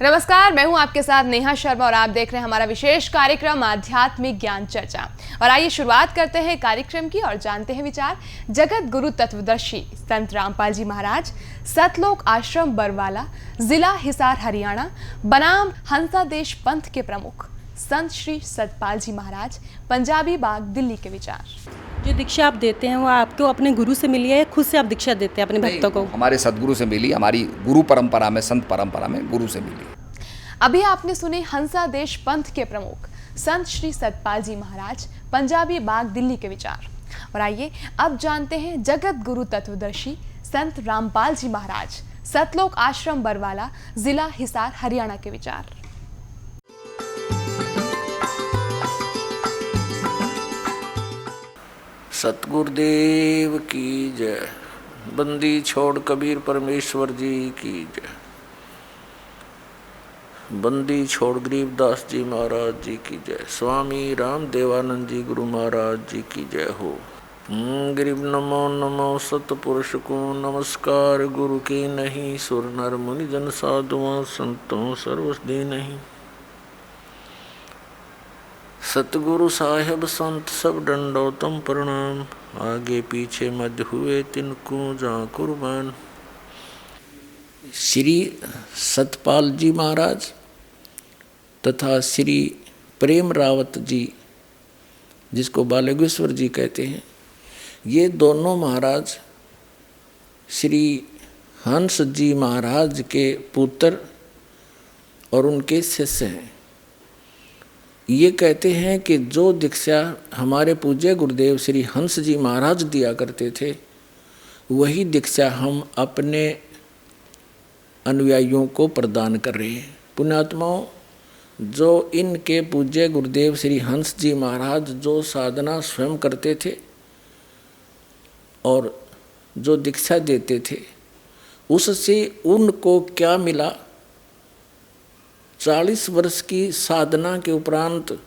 नमस्कार, मैं हूं आपके साथ नेहा शर्मा और आप देख रहे हैं हमारा विशेष कार्यक्रम आध्यात्मिक ज्ञान चर्चा। और आइए शुरुआत करते हैं कार्यक्रम की और जानते हैं विचार जगत गुरु तत्वदर्शी संत रामपाल जी महाराज, सतलोक आश्रम बरवाला, जिला हिसार हरियाणा, बनाम हंसादेश पंथ के प्रमुख संत श्री सतपाल जी महाराज, पंजाबी बाग, दिल्ली के विचार। जो दीक्षा आप देते हैं वो आपको अपने गुरु से मिली है, खुद से आप दीक्षा देते हैं अपने भक्तों को? हमारे सदगुरु से मिली, हमारी गुरु परंपरा में, संत परंपरा में गुरु से मिली। अभी आपने सुने हंसादेश पंथ के प्रमुख संत श्री सतपाल जी महाराज, पंजाबी बाग, दिल्ली के विचार। और आइए अब जानते हैं जगत गुरु तत्वदर्शी संत रामपाल जी महाराज, सतलोक आश्रम बरवाला, जिला हिसार हरियाणा के विचार। सतगुरुदेव की जय। बंदी छोड़ कबीर परमेश्वर जी की जय। बंदी छोड़ गरीबदास जी महाराज जी की जय। स्वामी राम देवानंद जी गुरु महाराज जी की जय हो। गरीब नमो नमो सतपुरुष को नमस्कार, गुरु की नहीं सुर नर मुनि जन साधुओं संतों सर्वसदी नहीं। सतगुरु साहेब संत सब दंडोतम प्रणाम, आगे पीछे मध्य हुए तिनको जा कुर्बान। श्री सतपाल जी महाराज तथा श्री प्रेम रावत जी, जिसको बालगेश्वर जी कहते हैं, ये दोनों महाराज श्री हंस जी महाराज के पुत्र और उनके शिष्य हैं। ये कहते हैं कि जो दीक्षा हमारे पूज्य गुरुदेव श्री हंस जी महाराज दिया करते थे, वही दीक्षा हम अपने अनुयायियों को प्रदान कर रहे हैं। पुण्यात्माओं, जो इनके पूज्य गुरुदेव श्री हंस जी महाराज जो साधना स्वयं करते थे और जो दीक्षा देते थे, उससे उनको क्या मिला? 40 वर्ष की साधना के उपरांत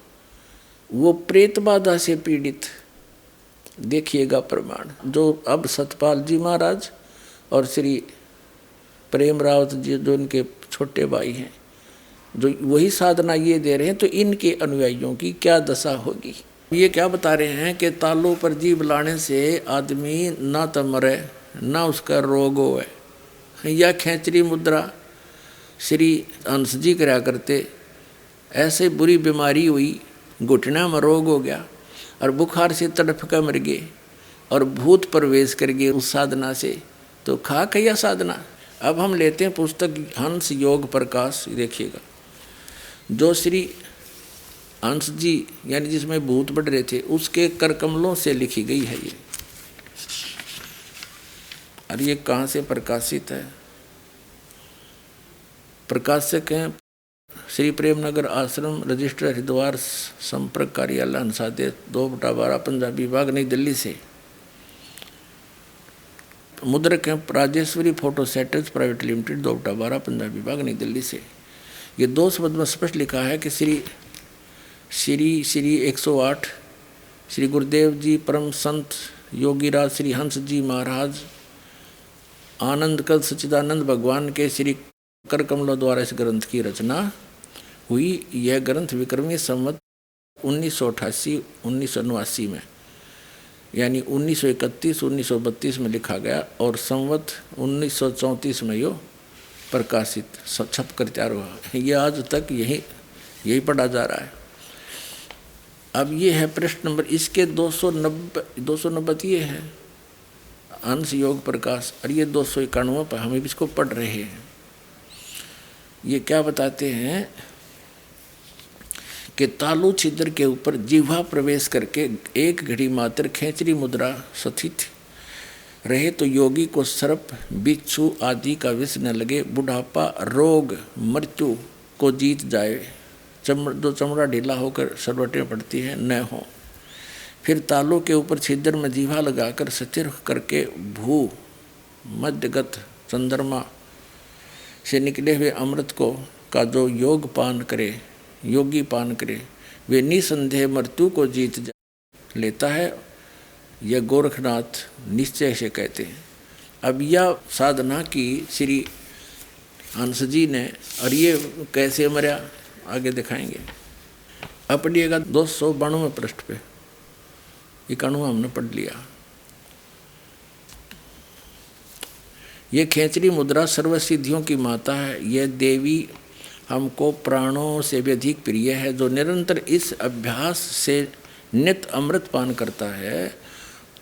वो प्रेत बाधा से पीड़ित, देखिएगा प्रमाण, जो अब सतपाल जी महाराज और श्री प्रेम रावत जी जो इनके छोटे भाई हैं, जो वही साधना ये दे रहे हैं, तो इनके अनुयायियों की क्या दशा होगी। ये क्या बता रहे हैं कि तालों पर जीभ लाने से आदमी ना तो मरे ना उसका रोग होए। या खेचरी मुद्रा श्री हंस जी करा करते, ऐसे बुरी बीमारी हुई, घुटना में रोग हो गया और बुखार से तड़फ कर मर गए और भूत प्रवेश कर गए उस साधना से, तो खा कैया साधना। अब हम लेते हैं पुस्तक हंस योग प्रकाश, देखिएगा, जो श्री हंस जी यानी जिसमें भूत बढ़ रहे थे उसके कर कमलों से लिखी गई है ये। और ये कहाँ से प्रकाशित है? प्रकाशक हैं श्री प्रेमनगर आश्रम, रजिस्टर हरिद्वार, संपर्क कार्यालय हंसादेश 2/12 पंजाबी बाग, नई दिल्ली से। मुद्रक हैं Rajeshwari photo setters private limited, 2/12 Punjabi Bagh, Nai Delhi से। ये 2 शब्द में स्पष्ट लिखा है कि श्री 108 श्री गुरुदेव जी परम संत योगीराज श्री हंस जी महाराज आनंद कल सच्चिदानंद भगवान के श्री कर कमलों द्वारा इस ग्रंथ की रचना हुई। यह ग्रंथ विक्रमी संवत 1988-1989 में, यानी 1931-1932 में लिखा गया और संवत 1934 में यो प्रकाशित छप कर तैयार हुआ। ये आज तक यही पढ़ा जा रहा है। अब ये है प्रश्न नंबर, इसके 290 ये है हंस योग प्रकाश, और ये 291 पर हम इसको पढ़ रहे हैं। ये क्या बताते हैं कि तालु छिद्र के ऊपर जिह्वा प्रवेश करके एक घड़ी मात्र खेचरी मुद्रा स्थित रहे तो योगी को सर्प, बिच्छू आदि का विष न लगे, बुढ़ापा, रोग, मृत्यु को जीत जाए, जो चमड़ा ढीला होकर सरवटें पड़ती है न हो। फिर तालों के ऊपर छिद्र में जीवा लगाकर स्थिर करके भू मध्यगत चंद्रमा से निकले हुए अमृत का जो योगी पान करे, वे निसंदेह मृत्यु को जीत लेता है। यह गोरखनाथ निश्चय से कहते हैं। अब यह साधना की श्री हंस जी ने। और ये कैसे मरा आगे दिखाएंगे। अब पढ़िएगा 292 पृष्ठ पे, 91 हमने पढ़ लिया। ये खेचरी मुद्रा सर्वसिद्धियों की माता है। यह देवी हमको प्राणों से भी अधिक प्रिय है। जो निरंतर इस अभ्यास से नित्य अमृत पान करता है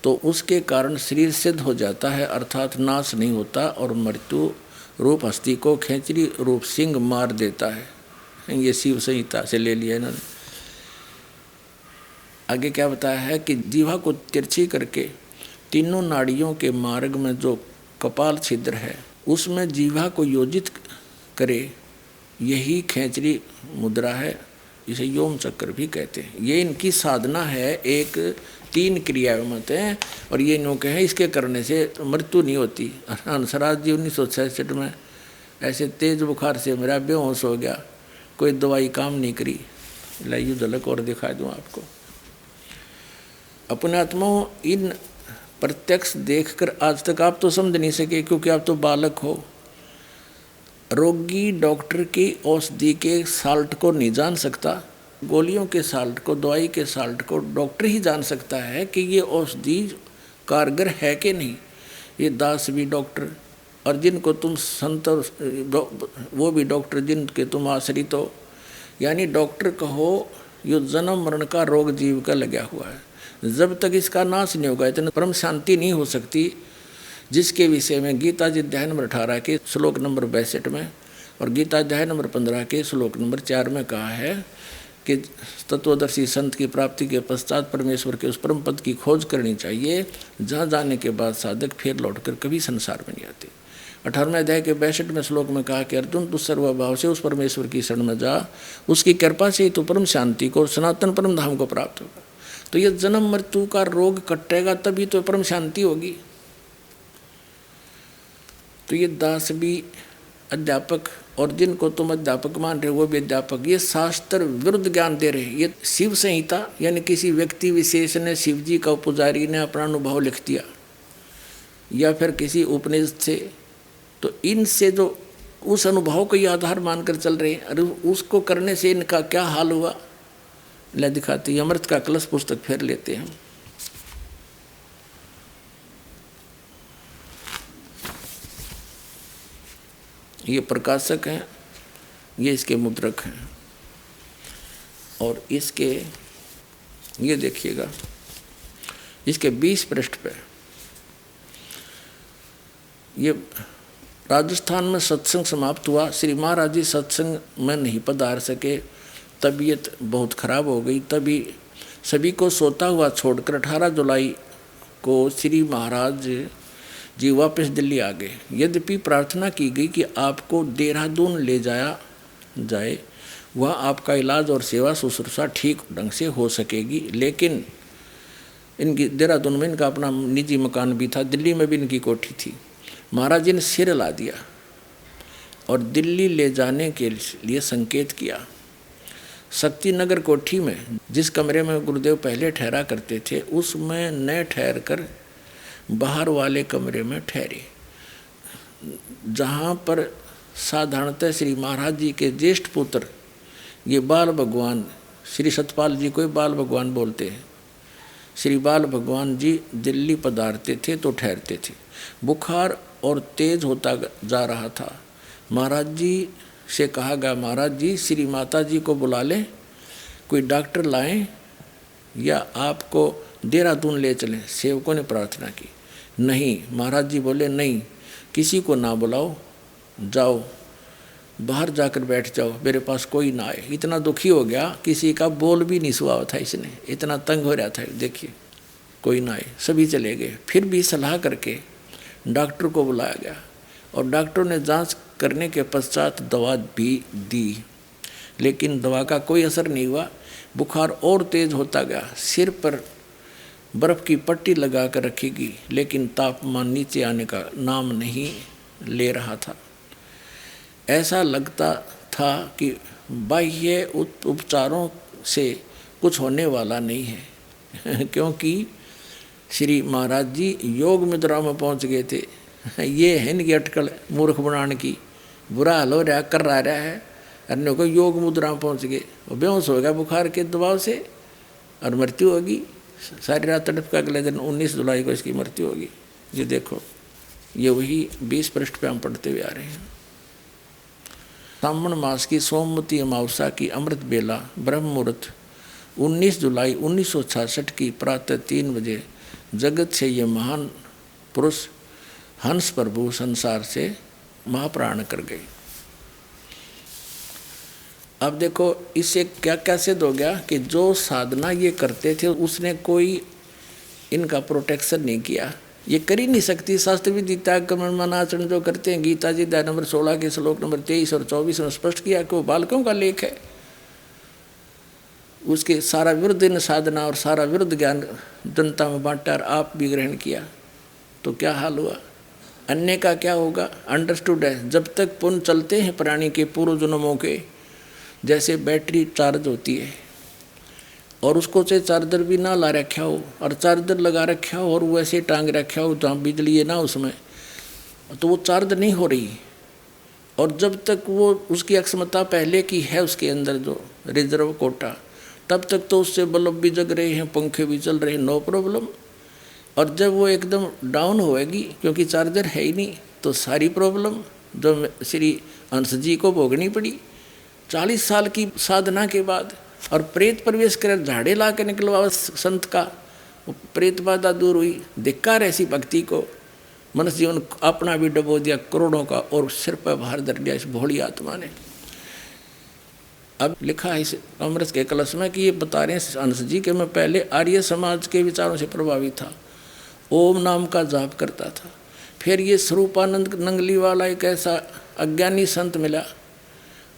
तो उसके कारण शरीर सिद्ध हो जाता है, अर्थात नाश नहीं होता, और मृत्यु रूप हस्ती को खेचरी रूप सिंह मार देता है। ये शिव संहिता से ले लिया इन्होंने। आगे क्या बताया है कि जीवा को तिरछी करके तीनों नाड़ियों के मार्ग में जो कपाल छिद्र है उसमें जीवा को योजित करे, यही खेचरी मुद्रा है। इसे योम चक्र भी कहते हैं। ये इनकी साधना है। एक 3 क्रियाएं मत हैं और ये नो कहे इसके करने से मृत्यु नहीं होती। हंसराज जी 1966 में ऐसे तेज बुखार से मेरा बेहोश हो गया, कोई दवाई काम नहीं करी। लाइए झलक और दिखा दूँ आपको। अपने आत्माओं इन प्रत्यक्ष देखकर आज तक आप तो समझ नहीं सके क्योंकि आप तो बालक हो। रोगी डॉक्टर की औषधि के साल्ट को नहीं जान सकता, गोलियों के साल्ट को, दवाई के साल्ट को डॉक्टर ही जान सकता है कि ये औषधि कारगर है कि नहीं। ये दास भी डॉक्टर, और जिनको तुम संत वो भी डॉक्टर जिनके तुम आश्रित हो। यानी डॉक्टर कहो यो जन्म मरण का रोग जीव का लगा हुआ है। जब तक इसका नाश नहीं होगा इतने परम शांति नहीं हो सकती, जिसके विषय में गीता जी अध्याय नंबर 18 के श्लोक नंबर 62 में और गीता अध्याय नंबर 15 के श्लोक नंबर 4 में कहा है कि तत्वदर्शी संत की प्राप्ति के पश्चात परमेश्वर के उस परम पद की खोज करनी चाहिए जहाँ जाने के बाद साधक फिर लौटकर कभी संसार में नहीं आते। 18वें अध्याय के 62 में श्लोक में कहा कि अर्जुन तू सर्वभाव से उस परमेश्वर की शरण में जा, उसकी कृपा से ही तो परम शांति को, सनातन परम धाम को प्राप्त होगा। तो ये जन्म मृत्यु का रोग कटेगा तभी तो परम शांति होगी। तो ये दास भी अध्यापक, और जिनको तुम अध्यापक मान रहे हो वो भी अध्यापक, ये शास्त्र विरुद्ध ज्ञान दे रहे हैं। ये शिव संहिता यानी किसी व्यक्ति विशेष ने, शिव जी का पुजारी ने अपना अनुभव लिख दिया या फिर किसी उपनिषद से, तो इनसे जो उस अनुभव को ये आधार मानकर चल रहे हैं, अरे उसको करने से इनका क्या हाल हुआ ले दिखाते हैं। अमृत का कलश पुस्तक फेर लेते हैं। ये प्रकाशक हैं, ये इसके मुद्रक हैं, और इसके ये देखिएगा इसके 20 पृष्ठ पे ये राजस्थान में सत्संग समाप्त हुआ। श्री महाराज जी सत्संग में नहीं पधार सके, तबीयत बहुत खराब हो गई। तभी सभी को सोता हुआ छोड़कर 18 जुलाई को श्री महाराज जी वापस दिल्ली आ गए। यद्यपि प्रार्थना की गई कि आपको देहरादून ले जाया जाए, वह आपका इलाज और सेवा शुश्रूषा ठीक ढंग से हो सकेगी, लेकिन इनकी देहरादून में इनका अपना निजी मकान भी था, दिल्ली में भी इनकी कोठी थी। महाराज जी ने सिर ला दिया और दिल्ली ले जाने के लिए संकेत किया। शक्ति नगर कोठी में जिस कमरे में गुरुदेव पहले ठहरा करते थे उसमें न ठहर कर बाहर वाले कमरे में ठहरे, जहाँ पर साधारणतः श्री महाराज जी के ज्येष्ठ पुत्र ये बाल भगवान, श्री सतपाल जी को बाल भगवान बोलते हैं, श्री बाल भगवान जी दिल्ली पधारते थे तो ठहरते थे। बुखार और तेज होता जा रहा था। महाराज जी से कहा गया, महाराज जी श्री माता जी को बुला लें, कोई डॉक्टर लाएं या आपको देहरादून ले चलें। सेवकों ने प्रार्थना की। नहीं, महाराज जी बोले नहीं, किसी को ना बुलाओ, जाओ बाहर जाकर बैठ जाओ, मेरे पास कोई ना आए। इतना दुखी हो गया, किसी का बोल भी नहीं सुहा था, इसने इतना तंग हो रहा था। देखिए कोई ना आए, सभी चले गए। फिर भी सलाह करके डॉक्टर को बुलाया गया और डॉक्टर ने जांच करने के पश्चात दवा भी दी, लेकिन दवा का कोई असर नहीं हुआ। बुखार और तेज होता गया। सिर पर बर्फ़ की पट्टी लगा कर रखेगी, लेकिन तापमान नीचे आने का नाम नहीं ले रहा था। ऐसा लगता था कि बाह्य उपचारों से कुछ होने वाला नहीं है क्योंकि श्री महाराज जी योग मुद्रा में पहुंच गए थे। ये है इनकी अटकल मूर्ख बनाने की बुरा हाल हो रहा कर रहा है, अन्य को योग मुद्रा में पहुँच गए, वो बेहोश हो गया बुखार के दबाव से और मृत्यु होगी। सारी रात तड़प का अगले दिन 19 जुलाई को इसकी मृत्यु होगी। ये देखो, ये वही 20 पृष्ठ पे हम पढ़ते हुए आ रहे हैं। सावन मास की सोमवती अमावस्या की अमृत बेला ब्रह्म मुहूर्त 19 जुलाई 1966 की प्रातः 3 बजे जगत से ये महान पुरुष हंस प्रभु संसार से महाप्राण कर गए। अब देखो, इससे क्या क्या सिद्ध हो गया कि जो साधना ये करते थे उसने कोई इनका प्रोटेक्शन नहीं किया। ये कर ही नहीं सकती। शास्त्र विधि त्याग कर्म मनाचरण जो करते हैं, गीता जी अध्याय नंबर 16 के श्लोक नंबर 23 और 24 में स्पष्ट किया कि वो बालकों का लेख है। उसके सारा विरुद्ध इन साधना और सारा विरुद्ध ज्ञान जनता में बांटा और आप भी ग्रहण किया, तो क्या हाल हुआ? अन्य का क्या होगा? अंडरस्टूड है। जब तक पुण्य चलते हैं प्राणी के पूर्व जन्मों के, जैसे बैटरी चार्ज होती है और उसको से चार्जर भी ना ला रखा हो और चार्जर लगा रखा हो और वैसे टांग रखा हो जहाँ बिजली है ना उसमें, तो वो चार्ज नहीं हो रही। और जब तक वो उसकी अक्षमता पहले की है उसके अंदर जो रिजर्व कोटा, तब तक तो उससे बल्ब भी जग रहे हैं, पंखे भी चल रहे हैं, नो प्रॉब्लम। और जब वो एकदम डाउन होएगी क्योंकि चार्जर है ही नहीं, तो सारी प्रॉब्लम जो श्री हंस जी को भोगनी पड़ी 40 साल की साधना के बाद। और प्रेत प्रवेश कर झाड़े ला के निकलवा संत का, प्रेत बाधा दूर हुई। धिक्कार ऐसी भक्ति को। मनुष्य जीवन अपना भी डबो दिया करोड़ों का और सिर पर भार धर दिया इस भोली आत्मा ने। अब लिखा है इस अमृत के कलश में कि ये बता रहे हैं हंस जी के, मैं पहले आर्य समाज के विचारों से प्रभावित था, ओम नाम का जाप करता था। फिर ये स्वरूपानंद नंगली वाला एक ऐसा अज्ञानी संत मिला,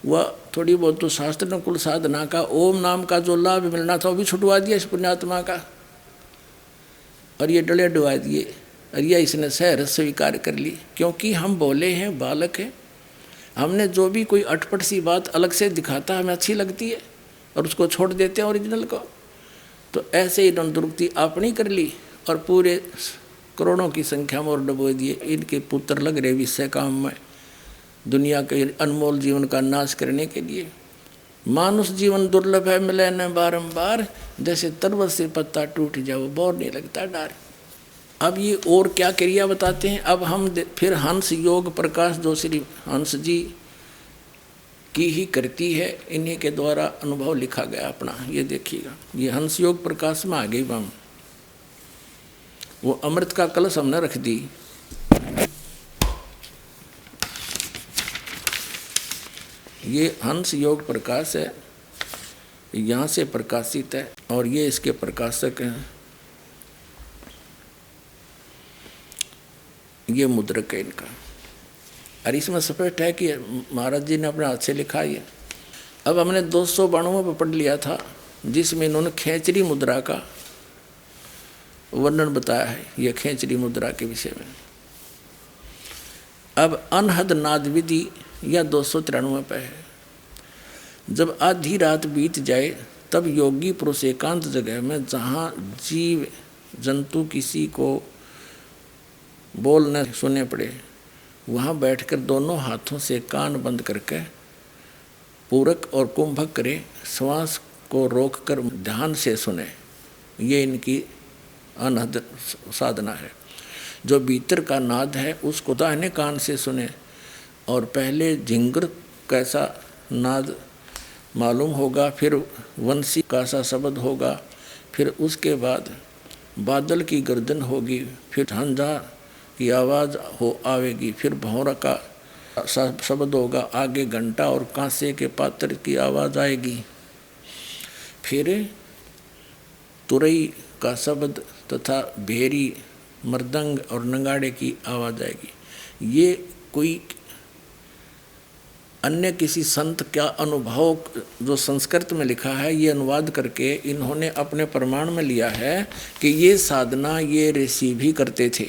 वह थोड़ी बहुत तो शास्त्र अनुकूल साधना का ओम नाम का जो लाभ मिलना था वो भी छुटवा दिया इस पुण्यात्मा का, और ये डले डुबा दिए। और यह इसने सहर स्वीकार कर ली, क्योंकि हम बोले हैं, बालक हैं। हमने जो भी कोई अटपट सी बात अलग से दिखाता हमें अच्छी लगती है और उसको छोड़ देते हैं ओरिजिनल को। तो ऐसे ही दुरुक्ति आपने कर ली और पूरे करोड़ों की संख्या में और डबो दिए। इनके पुत्र लग रहे विषय काम में, दुनिया के अनमोल जीवन का नाश करने के लिए। मानुष जीवन दुर्लभ है, मिले न बारंबार, जैसे तरबत से पत्ता टूट जाए वो बोर नहीं लगता डार। अब ये और क्या क्रिया बताते हैं। अब हम फिर हंस योग प्रकाश जो श्री हंस जी की ही करती है, इन्हीं के द्वारा अनुभव लिखा गया अपना। ये देखिएगा, ये हंस योग प्रकाश में आ गई हम। वो अमृत का कलश हमने रख दी। ये हंस योग प्रकाश है, यहाँ से प्रकाशित है और ये इसके प्रकाशक हैं। ये मुद्रक है इनका। और इसमें स्पष्ट है कि महाराज जी ने अपने हाथ से लिखा है। अब हमने 292 पर पढ़ लिया था, जिसमें इन्होंने खेचरी मुद्रा का वर्णन बताया है, यह खेचरी मुद्रा के विषय में। अब अनहद नाद विधि या 293 पे है। जब आधी रात बीत जाए तब योगी पुरुष एकांत जगह में, जहाँ जीव जंतु किसी को बोल न सुने पड़े, वहाँ बैठकर दोनों हाथों से कान बंद करके पूरक और कुंभक करे, श्वास को रोककर ध्यान से सुने। ये इनकी अनहद साधना है। जो भीतर का नाद है उसको दाहिने कान से सुने और पहले झिंगर कैसा नाद मालूम होगा, फिर वंशी का सा शब्द होगा, फिर उसके बाद बादल की गर्दन होगी, फिर झंझा की आवाज़ हो आवेगी, फिर भौरा का शब्द होगा, आगे घंटा और कांसे के पात्र की आवाज़ आएगी, फिर तुरई का शब्द तथा भेरी मृदंग और नगाड़े की आवाज़ आएगी। ये कोई अन्य किसी संत का अनुभव जो संस्कृत में लिखा है, ये अनुवाद करके इन्होंने अपने प्रमाण में लिया है कि ये साधना ये ऋषि भी करते थे।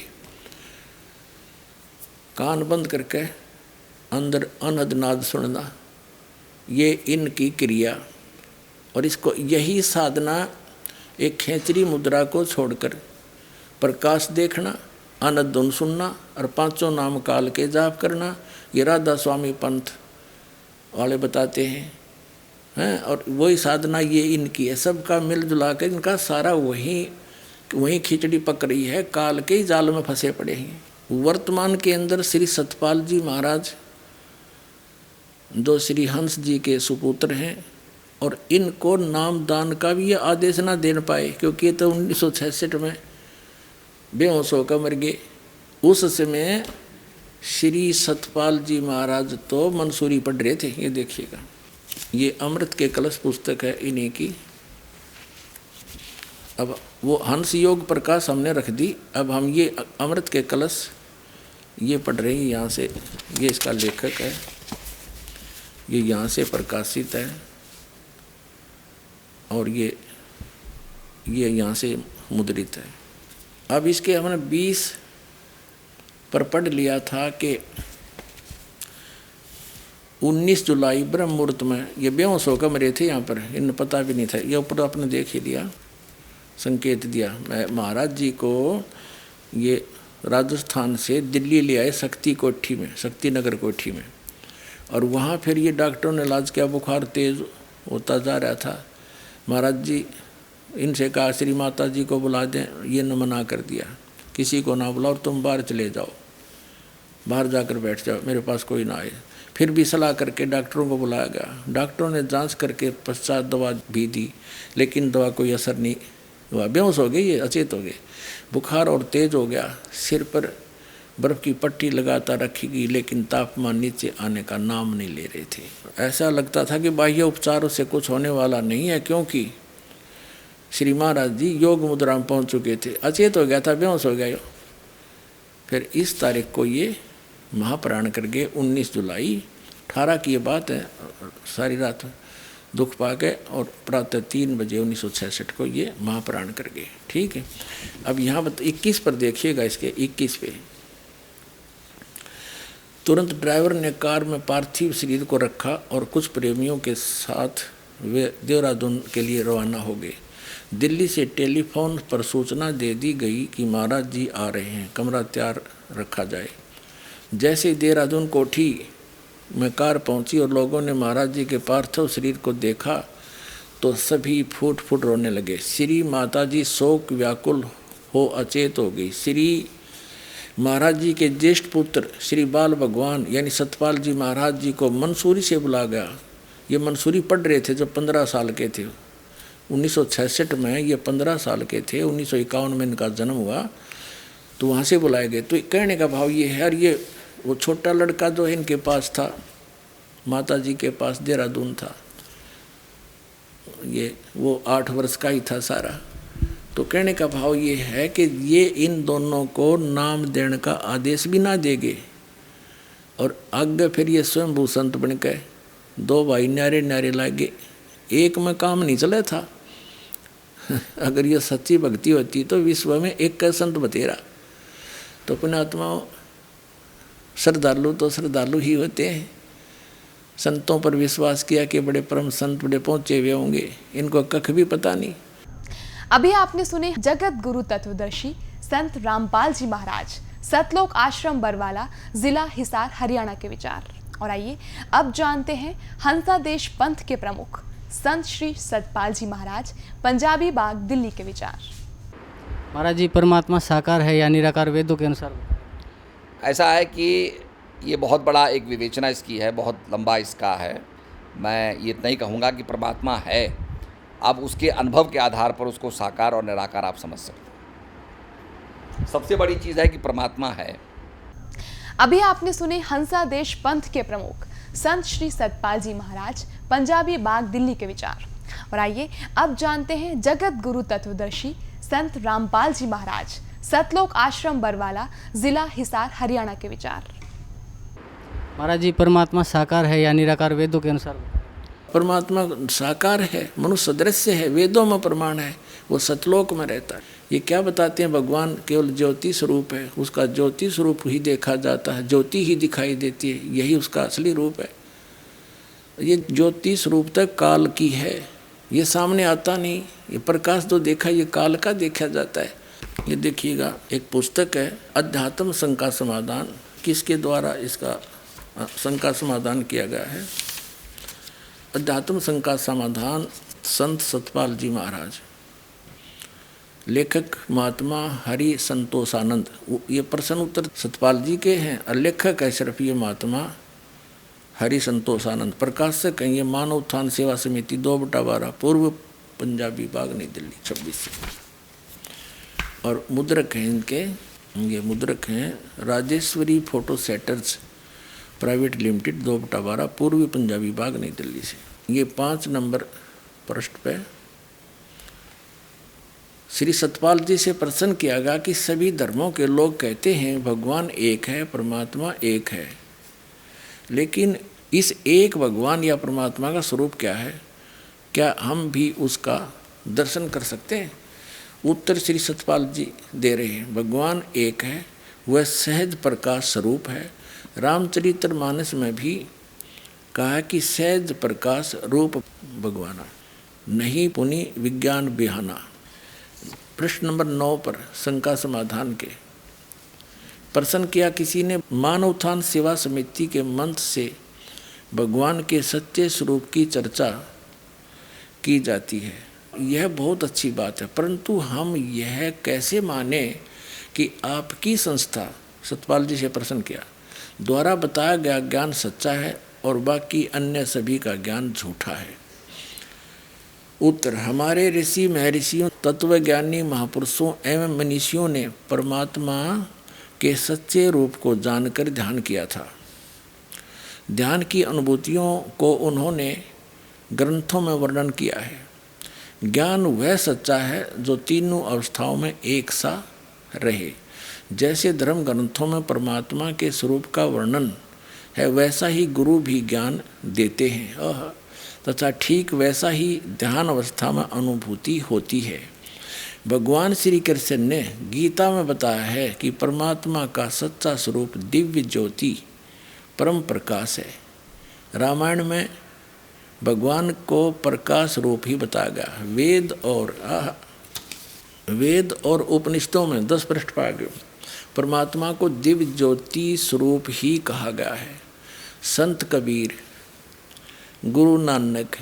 कान बंद करके अंदर अनहद नाद सुनना, ये इनकी क्रिया। और इसको यही साधना एक खेचरी मुद्रा को छोड़कर प्रकाश देखना, आनंद धुन सुनना और पांचों नाम काल के जाप करना, ये राधा स्वामी पंथ वाले बताते हैं। और वही साधना ये इनकी है, सबका मिलजुला कर इनका सारा वही खिचड़ी पक रही है, काल के ही जाल में फंसे पड़े हैं। वर्तमान के अंदर श्री सतपाल जी महाराज जो श्री हंस जी के सुपुत्र हैं, और इनको नाम दान का भी ये आदेश ना दे पाए, क्योंकि ये तो 1966 में बेहोश होकर मर गए। उस समय श्री सतपाल जी महाराज तो मंसूरी पढ़ रहे थे। ये देखिएगा, ये अमृत के कलश पुस्तक है इन्हीं की। अब वो हंस योग प्रकाश हमने रख दी, अब हम ये अमृत के कलश ये पढ़ रहे हैं यहाँ से। ये इसका लेखक है, ये यहाँ से प्रकाशित है, और ये यहाँ से मुद्रित है। अब इसके हमने 20 पर पढ़ लिया था कि 19 जुलाई ब्रह्म मुहूर्त में ये बेहोश होकर मरे थे। यहाँ पर इन्हें पता भी नहीं था, ये ऊपर आपने देख ही लिया, संकेत दिया। महाराज जी को ये राजस्थान से दिल्ली ले आए शक्ति कोठी में, शक्ति नगर कोठी में, और वहाँ फिर ये डॉक्टरों ने इलाज किया, बुखार तेज होता जा रहा था। महाराज जी इनसे कहा श्री माता जी को बुला दें, ये न मना कर दिया, किसी को ना बुलाओ, तुम बाहर चले जाओ, बाहर जाकर बैठ जाओ, मेरे पास कोई ना आए। फिर भी सलाह करके डॉक्टरों को बुलाया गया, डॉक्टरों ने जांच करके पश्चात दवा भी दी, लेकिन दवा कोई असर नहीं हुआ, बेहोश हो गए, ये अचेत हो गए, बुखार और तेज हो गया। सिर पर बर्फ़ की पट्टी लगातार रखी गई, लेकिन तापमान नीचे आने का नाम नहीं ले रहे थे। ऐसा लगता था कि बाह्य उपचारों से कुछ होने वाला नहीं है, क्योंकि श्री महाराज जी योग मुद्रा में पहुँच चुके थे, अचेत हो गया था, बेहोश हो गया। फिर इस तारीख को ये महाप्राण कर गए, 19 जुलाई 18 की ये बात है। सारी रात दुख पा गए और प्रातः 3 बजे 1966 को ये महाप्राण कर गए। ठीक है, अब यहाँ 21 पर देखिएगा, इसके 21 पे तुरंत ड्राइवर ने कार में पार्थिव शरीर को रखा और कुछ प्रेमियों के साथ वे देहरादून के लिए रवाना हो गए। दिल्ली से टेलीफोन पर सूचना दे दी गई कि महाराज जी आ रहे हैं, कमरा तैयार रखा जाए। जैसे ही देहरादून कोठी में कार पहुंची और लोगों ने महाराज जी के पार्थिव शरीर को देखा तो सभी फूट फूट रोने लगे। श्री माता जी शोक व्याकुल हो अचेत हो गई। श्री महाराज जी के ज्येष्ठ पुत्र श्री बाल भगवान यानी सतपाल जी महाराज जी को मंसूरी से बुला गया। ये मंसूरी पढ़ रहे थे जब 15 साल के थे। 1966 में ये 15 साल के थे, 1951 में इनका जन्म हुआ, तो वहाँ से बुलाए गए। तो कहने का भाव ये है, और ये वो छोटा लड़का जो है इनके पास था, माता जी के पास देहरादून था, ये वो 8 वर्ष का ही था सारा। तो कहने का भाव ये है कि ये इन दोनों को नाम देने का आदेश भी ना देंगे, और आगे फिर ये स्वयंभू संत बन गए। 2 भाई न्यारे न्यारे लागे, एक में काम नहीं चला था। अगर ये सच्ची भक्ति होती तो विश्व में एक का संत बतेरा। तो पुण्यात्माओं, श्रद्धालु तो श्रद्धालु ही होते हैं। संतों पर विश्वास किया कि बड़े परम संत बड़े पहुँचे हुए होंगे, इनको कख भी पता नहीं। अभी आपने सुने जगत गुरु तत्वदर्शी संत रामपाल जी महाराज, सतलोक आश्रम बरवाला, जिला हिसार, हरियाणा के विचार। और आइए अब जानते हैं हंसा देश पंथ के प्रमुख संत श्री सतपाल जी महाराज, पंजाबी बाग, दिल्ली के विचार। महाराज जी, परमात्मा साकार है या निराकार, वेदों के अनुसार? ऐसा है कि ये बहुत बड़ा एक विवेचना इसकी है, बहुत लंबा इसका है। मैं ये इतना ही कहूँगा कि परमात्मा है, अब उसके अनुभव के आधार पर उसको साकार और निराकार आप समझ सकते हैं। सबसे बड़ी चीज़ है कि परमात्मा है। अभी आपने सुने हंसा देश पंथ के प्रमुख संत श्री सतपाल जी महाराज, पंजाबी बाग, दिल्ली के विचार। और आइए अब जानते हैं जगत गुरु तत्वदर्शी संत रामपाल जी महाराज, सतलोक आश्रम बरवाला, जिला हिसार, हरियाणा के विचार। महाराज जी, परमात्मा साकार है या निराकार, वेदों के अनुसार? परमात्मा साकार है, मनुष्य सदृश्य है, वेदों में प्रमाण है, वो सतलोक में रहता है। ये क्या बताते हैं, भगवान केवल ज्योति स्वरूप है, उसका ज्योति स्वरूप ही देखा जाता है, ज्योति ही दिखाई देती है, यही उसका असली रूप है। ये ज्योति स्वरूप तक काल की है, ये सामने आता नहीं। ये प्रकाश जो देखा ये काल का देखा जाता है। ये देखिएगा, एक पुस्तक है अध्यात्म शंका समाधान। किसके द्वारा इसका शंका समाधान किया गया है? अध्यात्म शंका समाधान संत सतपाल जी महाराज, लेखक महात्मा हरि संतोषानंद। ये प्रश्न उत्तर सतपाल जी के हैं और लेखक है सिर्फ ये महात्मा हरि संतोषानंद। प्रकाशक हैं ये मानव उत्थान सेवा समिति 2/12 पूर्व पंजाबी बाग नई दिल्ली 26 से। और मुद्रक हैं इनके, ये मुद्रक हैं Rajeshwari photo setters private limited 2/12 पूर्वी पंजाबी बाग नई दिल्ली से। ये 5 नंबर पृष्ठ पे श्री सतपाल जी से प्रश्न किया गया कि सभी धर्मों के लोग कहते हैं भगवान एक है, परमात्मा एक है, लेकिन इस एक भगवान या परमात्मा का स्वरूप क्या है? क्या हम भी उसका दर्शन कर सकते हैं? उत्तर श्री सतपाल जी दे रहे हैं, भगवान एक है, वह सहज प्रकाश स्वरूप है। रामचरितमानस में भी कहा कि सहज प्रकाश रूप भगवाना, नहीं पुनि विज्ञान बिहाना। प्रश्न नंबर 9 पर शंका समाधान के प्रश्न किया, किसी ने मानव उत्थान सेवा समिति के मंच से भगवान के सच्चे स्वरूप की चर्चा की जाती है, यह बहुत अच्छी बात है, परंतु हम यह कैसे माने कि आपकी संस्था, सतपाल जी से प्रश्न किया, द्वारा बताया गया ज्ञान सच्चा है और बाकी अन्य सभी का ज्ञान झूठा है? उत्तर, हमारे ऋषि महर्षियों, तत्वज्ञानी महापुरुषों एवं मनीषियों ने परमात्मा के सच्चे रूप को जानकर ध्यान किया था। ध्यान की अनुभूतियों को उन्होंने ग्रंथों में वर्णन किया है। ज्ञान वह सच्चा है जो तीनों अवस्थाओं में एक सा रहे। जैसे धर्म ग्रंथों में परमात्मा के स्वरूप का वर्णन है, वैसा ही गुरु भी ज्ञान देते हैं तथा ठीक वैसा ही ध्यान अवस्था में अनुभूति होती है। भगवान श्री कृष्ण ने गीता में बताया है कि परमात्मा का सच्चा स्वरूप दिव्य ज्योति परम प्रकाश है। रामायण में भगवान को प्रकाश रूप ही बताया गया। वेद और उपनिषदों में 10 पृष्ठ पाया गया, परमात्मा को दिव्य ज्योति स्वरूप ही कहा गया है। संत कबीर, गुरु नानक,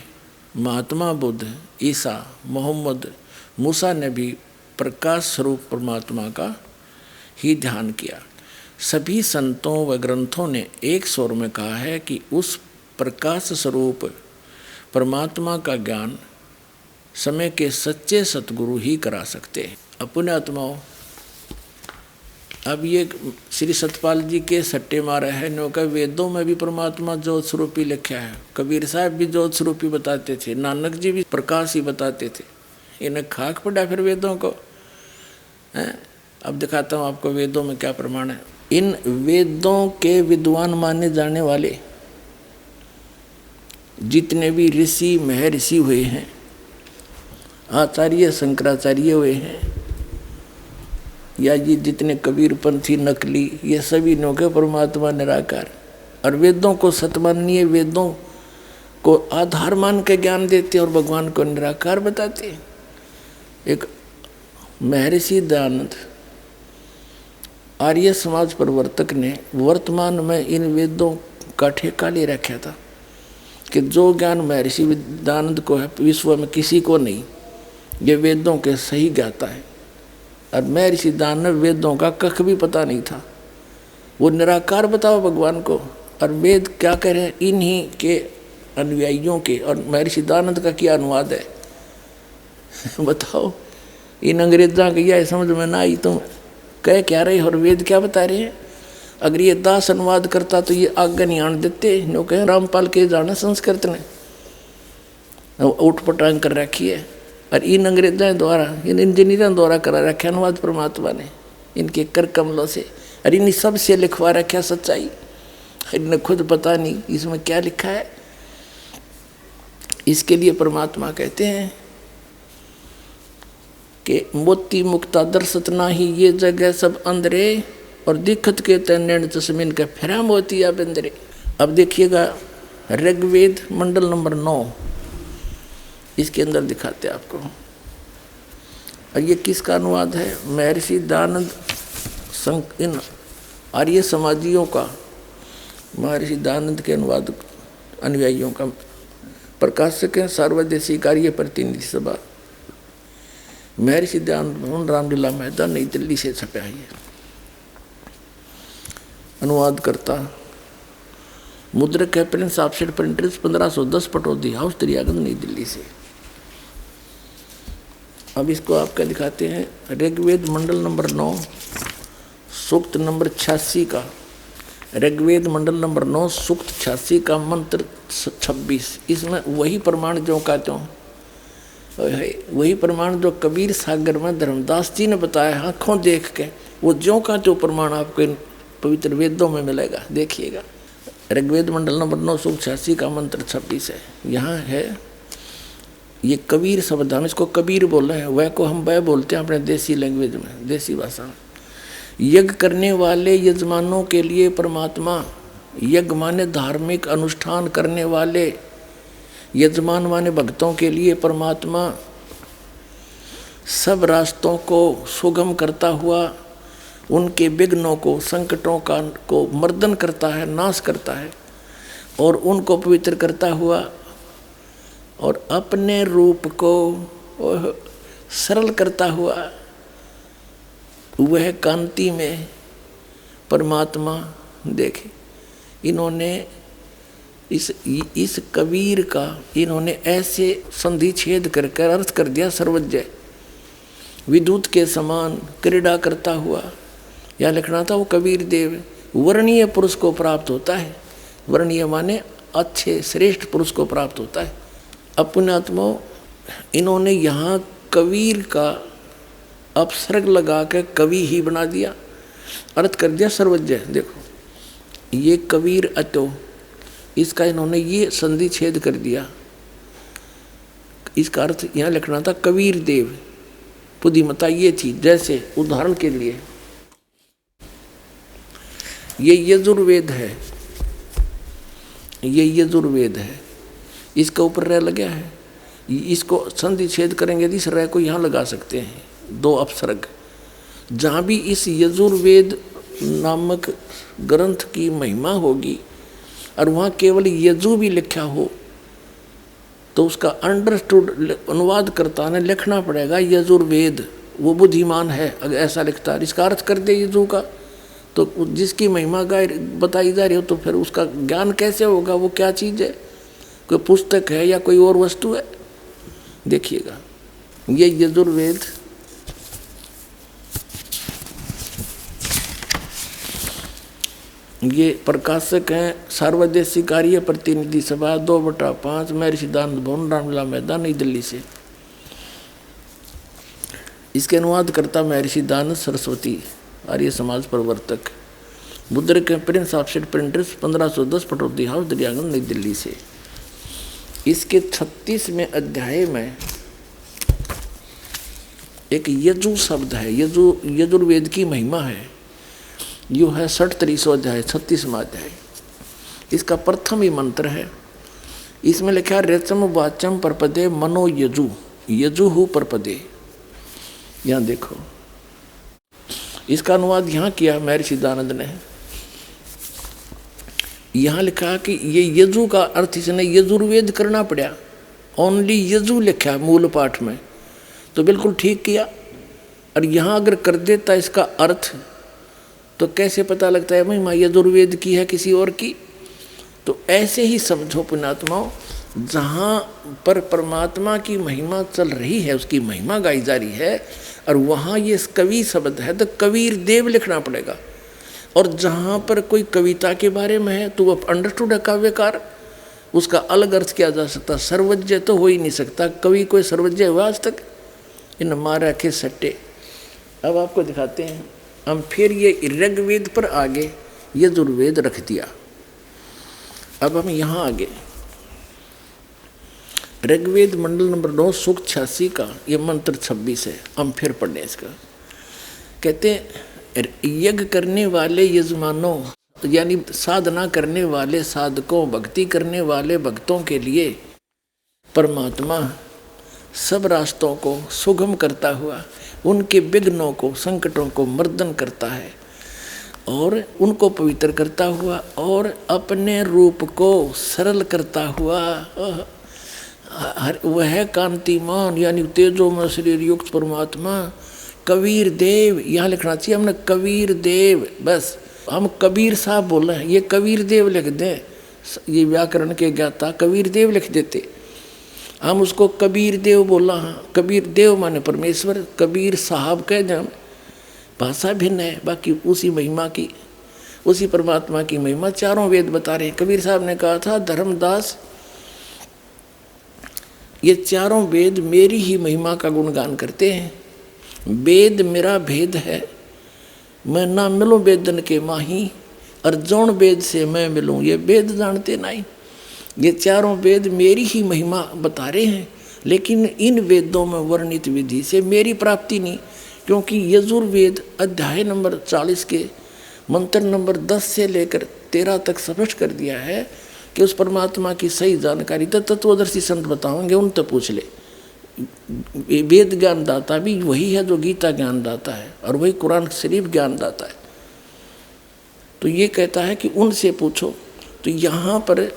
महात्मा बुद्ध, ईसा, मोहम्मद, मूसा ने भी प्रकाश स्वरूप परमात्मा का ही ध्यान किया। सभी संतों व ग्रंथों ने एक स्वर में कहा है कि उस प्रकाश स्वरूप परमात्मा का ज्ञान समय के सच्चे सतगुरु ही करा सकते हैं। अपने आत्माओं, अब ये श्री सतपाल जी के सट्टे मारे हैं, न्यों वेदों में भी परमात्मा ज्योत स्वरूपी लिखा है, कबीर साहब भी ज्योत स्वरूपी बताते थे, नानक जी भी प्रकाश ही बताते थे। इन्हें खाक पड़ा फिर वेदों को हैं। अब दिखाता हूँ आपको वेदों में क्या प्रमाण है। इन वेदों के विद्वान माने जाने वाले जितने भी ऋषि महर्षि हुए हैं, आचार्य शंकराचार्य हुए हैं, या ये जितने कबीरपंथी नकली, ये सभी नो के परमात्मा निराकार और वेदों को सतमानीय, वेदों को आधार मान के ज्ञान देते और भगवान को निराकार बताते। एक महर्षि दयानंद आर्य समाज प्रवर्तक ने वर्तमान में इन वेदों का ठेका ले रखा था कि जो ज्ञान महर्षि दयानंद को है विश्व में किसी को नहीं, ये वेदों के सही ज्ञाता है। और महर्षि दयानंद वेदों का कख भी पता नहीं था, वो निराकार बताओ भगवान को, और वेद क्या कह रहे हैं इन्हीं के अनुयायियों के। और महर्षि दयानंद का क्या अनुवाद है बताओ, इन अंग्रेज़ों की यह समझ में ना आई तुम कह क्या रहे और वेद क्या बता रहे हैं। अगर ये दास अनुवाद करता तो ये आज्ञा नहीं आने देते, नो कहें रामपाल के जाना संस्कृत ने उठ पटांग कर रखी है। और इन अंग्रेजों द्वारा, इन इंजीनियरों द्वारा करा रखा अनुवाद परमात्मा ने इनके कर कमलों से, और इन सब से लिखवा रखा सच्चाई, इन्हें खुद पता नहीं इसमें क्या लिखा है। इसके लिए परमात्मा कहते हैं कि मोती मुक्ता दर्शत नाही ये जगह सब अंदरे, और दिखत के तैन तस्मिन का फिरा मोती अब अंदरे। अब देखिएगा ऋग्वेद मंडल नंबर 9, इसके अंदर दिखाते हैं आपको। और ये किसका अनुवाद है? महर्षि दयानंद इन आर्य समाजियों का, महर्षि दयानंद के अनुवाद अनुयायियों का। प्रकाशक है सर्वदेशी कार्य प्रतिनिधि सभा, महर्षि दयानंद भवन, रामलीला मैदान, नई दिल्ली से छपा है। अनुवाद करता मुद्रक है Prince offset printers 1510 Pataudi house Daryaganj नई दिल्ली से। अब इसको आपका दिखाते हैं। ऋग्वेद मंडल नंबर 9 सूक्त नंबर 86 का, ऋग्वेद मंडल नंबर 9 सूक्त 86 का मंत्र 26। इसमें वही प्रमाण जो का त्यों, वही प्रमाण जो कबीर सागर में धर्मदास जी ने बताया आँखों देख के, वो ज्यों का त्यों प्रमाण आपको इन पवित्र वेदों में मिलेगा। देखिएगा, ऋग्वेद मंडल नंबर 9 सूक्त 86 का मंत्र 26 है। यहाँ है ये कबीर शब्द, हम इसको कबीर बोल रहे हैं, वह को हम वह बोलते हैं अपने देसी लैंग्वेज में, देसी भाषा में। यज्ञ करने वाले यजमानों के लिए परमात्मा, यज्ञ माने धार्मिक अनुष्ठान करने वाले यजमान माने भक्तों के लिए परमात्मा सब रास्तों को सुगम करता हुआ उनके विघ्नों को, संकटों को मर्दन करता है, नाश करता है, और उनको पवित्र करता हुआ और अपने रूप को सरल करता हुआ वह कांति में परमात्मा देखे। इन्होंने इस कबीर का इन्होंने ऐसे संधि छेद कर अर्थ कर दिया, सर्वज्ञ विद्युत के समान क्रीड़ा करता हुआ। या लिखना था वो कबीर देव वर्णीय पुरुष को प्राप्त होता है। वर्णीय माने अच्छे श्रेष्ठ पुरुष को प्राप्त होता है। अपनात्मा इन्होंने यहाँ कबीर का अपसर्ग लगा के कवि ही बना दिया, अर्थ कर दिया सर्वज्ञ। देखो ये कबीर अतो, इसका इन्होंने ये संधि छेद कर दिया। इसका अर्थ यहाँ लिखना था कबीर देव। बुद्धिमता ये थी, जैसे उदाहरण के लिए ये यजुर्वेद है, ये यजुर्वेद है, इसका ऊपर रह लगा है, इसको संधि छेद करेंगे इस रह को यहाँ लगा सकते हैं, दो अपसर्ग। जहाँ भी इस यजुर्वेद नामक ग्रंथ की महिमा होगी और वहाँ केवल यजु भी लिखा हो तो उसका अंडरस्टूड अनुवाद करता ने लिखना पड़ेगा यजुर्वेद। वो बुद्धिमान है अगर ऐसा लिखता है, इसका अर्थ कर दे यजु का, तो जिसकी महिमा बताई जा रही हो तो फिर उसका ज्ञान कैसे होगा? वो क्या चीज़ है? कोई पुस्तक है या कोई और वस्तु है? देखिएगा ये यजुर्वेद ये प्रकाशक हैं सर्वदेशी कार्य प्रतिनिधि सभा 2/5 महर्षि दयानंद भवन, रामलीला मैदान, नई दिल्ली से। इसके अनुवाद करता महर्षि दयानंद सरस्वती, आर्य समाज प्रवर्तक, मुद्रक Prince offset printers 1510 Pataudi house Daryaganj नई दिल्ली से। इसके 36वें अध्याय में एक यजु शब्द है, यजुर्वेद की महिमा है। यो है 63वां अध्याय, 36वां अध्याय। इसका प्रथम ही मंत्र है। इसमें लिखा है रेचम वाचम परपदे मनो यजु, यजुहु परपदे। यहाँ देखो इसका अनुवाद यहाँ किया महर्षि दयानंद ने। यहाँ लिखा कि ये यजु का अर्थ इसने यजुर्वेद करना पड़ा, ओनली यजु लिखा मूल पाठ में, तो बिल्कुल ठीक किया। और यहाँ अगर कर देता इसका अर्थ तो कैसे पता लगता है महिमा यजुर्वेद की है किसी और की? तो ऐसे ही समझो पुण्यात्माओं, जहाँ पर परमात्मा की महिमा चल रही है, उसकी महिमा गाई जा रही है, और वहाँ ये कवि शब्द है तो कबीर देव लिखना पड़ेगा। और जहाँ पर कोई कविता के बारे में है तो वो अंडरस्टूड है काव्यकार, उसका अलग अर्थ किया जा सकता। सर्वज्ञ तो हो ही नहीं सकता, कवि कोई सर्वज्ञ हुआ आज तक? इन मारा के सट्टे। अब आपको दिखाते हैं हम फिर ये ऋग्वेद पर आगे यजुर्वेद रख दिया। अब हम यहाँ आगे ऋग्वेद मंडल नंबर 9 सूक्त 86 का ये मंत्र 26 है। हम फिर पढ़ लें इसका। कहते हैं यज्ञ करने वाले यजमानों, यानी साधना करने वाले साधकों, भक्ति करने वाले भक्तों के लिए परमात्मा सब रास्तों को सुगम करता हुआ उनके विघ्नों को, संकटों को मर्दन करता है और उनको पवित्र करता हुआ और अपने रूप को सरल करता हुआ वह कांतिमान यानी तेजोमय शरीर युक्त परमात्मा कबीर देव, यहाँ लिखना चाहिए हमने कबीर देव, बस हम कबीर साहब बोल रहे हैं, ये कबीर देव लिख दें, ये व्याकरण के ज्ञाता कबीर देव लिख देते, हम उसको कबीर देव बोला। हाँ, कबीर देव माने परमेश्वर, कबीर साहब कह दें, भाषा भिन्न है, बाकी उसी महिमा की, उसी परमात्मा की महिमा चारों वेद बता रहे हैं। कबीर साहब ने कहा था, धर्मदास ये चारों वेद मेरी ही महिमा का गुणगान करते हैं। वेद मेरा भेद है, मैं ना मिलूं वेदन के माही, और जौन वेद से मैं मिलूं ये वेद जानते नहीं। ये चारों वेद मेरी ही महिमा बता रहे हैं, लेकिन इन वेदों में वर्णित विधि से मेरी प्राप्ति नहीं, क्योंकि यजुर्वेद अध्याय नंबर 40 के मंत्र नंबर 10 से लेकर 13 तक स्पष्ट कर दिया है कि उस परमात्मा की सही जानकारी तो तत्वदर्शी संत बताओगे, उन तो पूछ ले। वेद ज्ञान दाता भी वही है जो गीता ज्ञान दाता है, और वही कुरान शरीफ ज्ञान दाता है। तो ये कहता है कि उनसे पूछो। तो यहाँ पर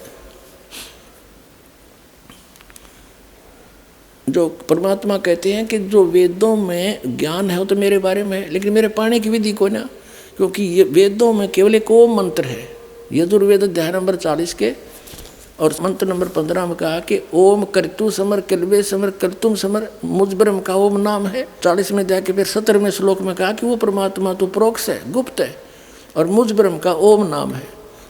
जो परमात्मा कहते हैं कि जो वेदों में ज्ञान है वो तो मेरे बारे में है, लेकिन मेरे पाने की विधि को ना, क्योंकि ये वेदों में केवल एक ओम मंत्र है। यजुर्वेद अध्याय नंबर 40 के और मंत्र नंबर 15 में कहा कि ओम कर्तु समर कल्वे समर कर्तुम समर, मुझ ब्रह्म का ओम नाम है। 40 में जाके फिर 17वें श्लोक में कहा कि वो परमात्मा तो प्रोक्ष है, गुप्त है, और मुझ ब्रह्म का ओम नाम है।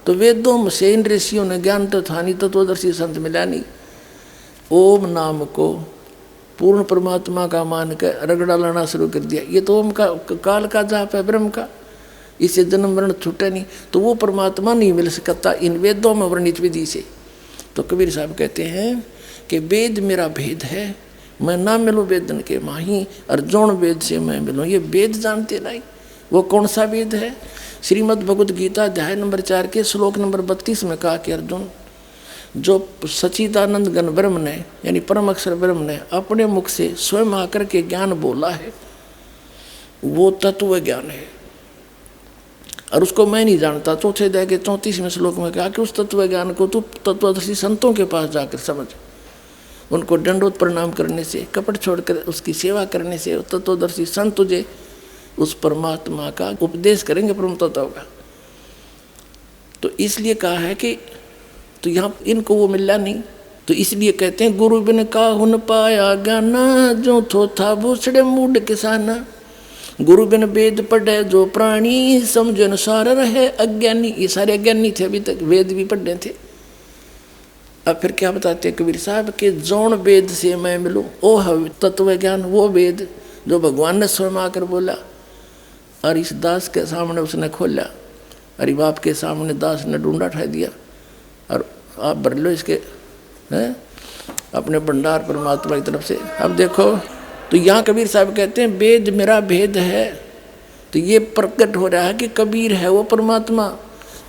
तो वेदों से इन ऋषियों ने ज्ञान तो था नहीं, तत्वदर्शी संत मिला नहीं, ओम नाम को पूर्ण परमात्मा का मान कर रगड़ा लाना शुरू कर दिया। ये तो ओम का काल का जाप है, ब्रह्म का, इससे जन्म मरण छूटे नहीं। तो वो परमात्मा नहीं मिल सकता इन वेदों में वर्णित विधि से। तो कबीर साहब कहते हैं कि वेद मेरा भेद है, मैं ना मिलूँ वेदन के माही, और जौन वेद से मैं मिलूँ ये वेद जानते नहीं। वो कौन सा वेद है? श्रीमद् भगवद गीता अध्याय नंबर 4 के श्लोक नंबर 32 में कहा कि अर्जुन, जो सच्चिदानंद घन ब्रह्म ने यानी परम अक्षर ब्रह्म ने अपने मुख से स्वयं आकर के ज्ञान बोला है, वो तत्व ज्ञान है, और उसको मैं नहीं जानता। चौथे अध्याय के 34वें श्लोक में कहा कि उस तत्व ज्ञान को तू तत्वदर्शी संतों के पास जाकर समझ, उनको दंडोत प्रणाम करने से, कपट छोड़कर उसकी सेवा करने से तत्वदर्शी संत तुझे उस परमात्मा का उपदेश करेंगे, परम तत्व का। तो इसलिए कहा है कि तो यहाँ इनको वो मिला नहीं, तो इसलिए कहते हैं गुरु बिन काहुन पाया ज्ञाना, जो थो था भूसड़े मूड किसाना, गुरु बिन वेद पढ़े जो प्राणी, समझ अनुसार रहे अज्ञानी। ये सारे अज्ञानी थे, अभी तक वेद भी पढ़े थे। अब फिर क्या बताते हैं कबीर साहब के जौन वेद से मैं मिलूँ ओ है तत्व ज्ञान, वो वेद जो भगवान ने स्वयं आकर बोला, और इस दास के सामने उसने खोला, अरे बाप के सामने दास ने ढूंढा ठा दिया, और आप भर लो इसके हैं अपने भंडार परमात्मा की तरफ से। अब देखो, तो यहाँ कबीर साहब कहते हैं वेद मेरा भेद है। तो ये प्रकट हो रहा है कि कबीर है वो परमात्मा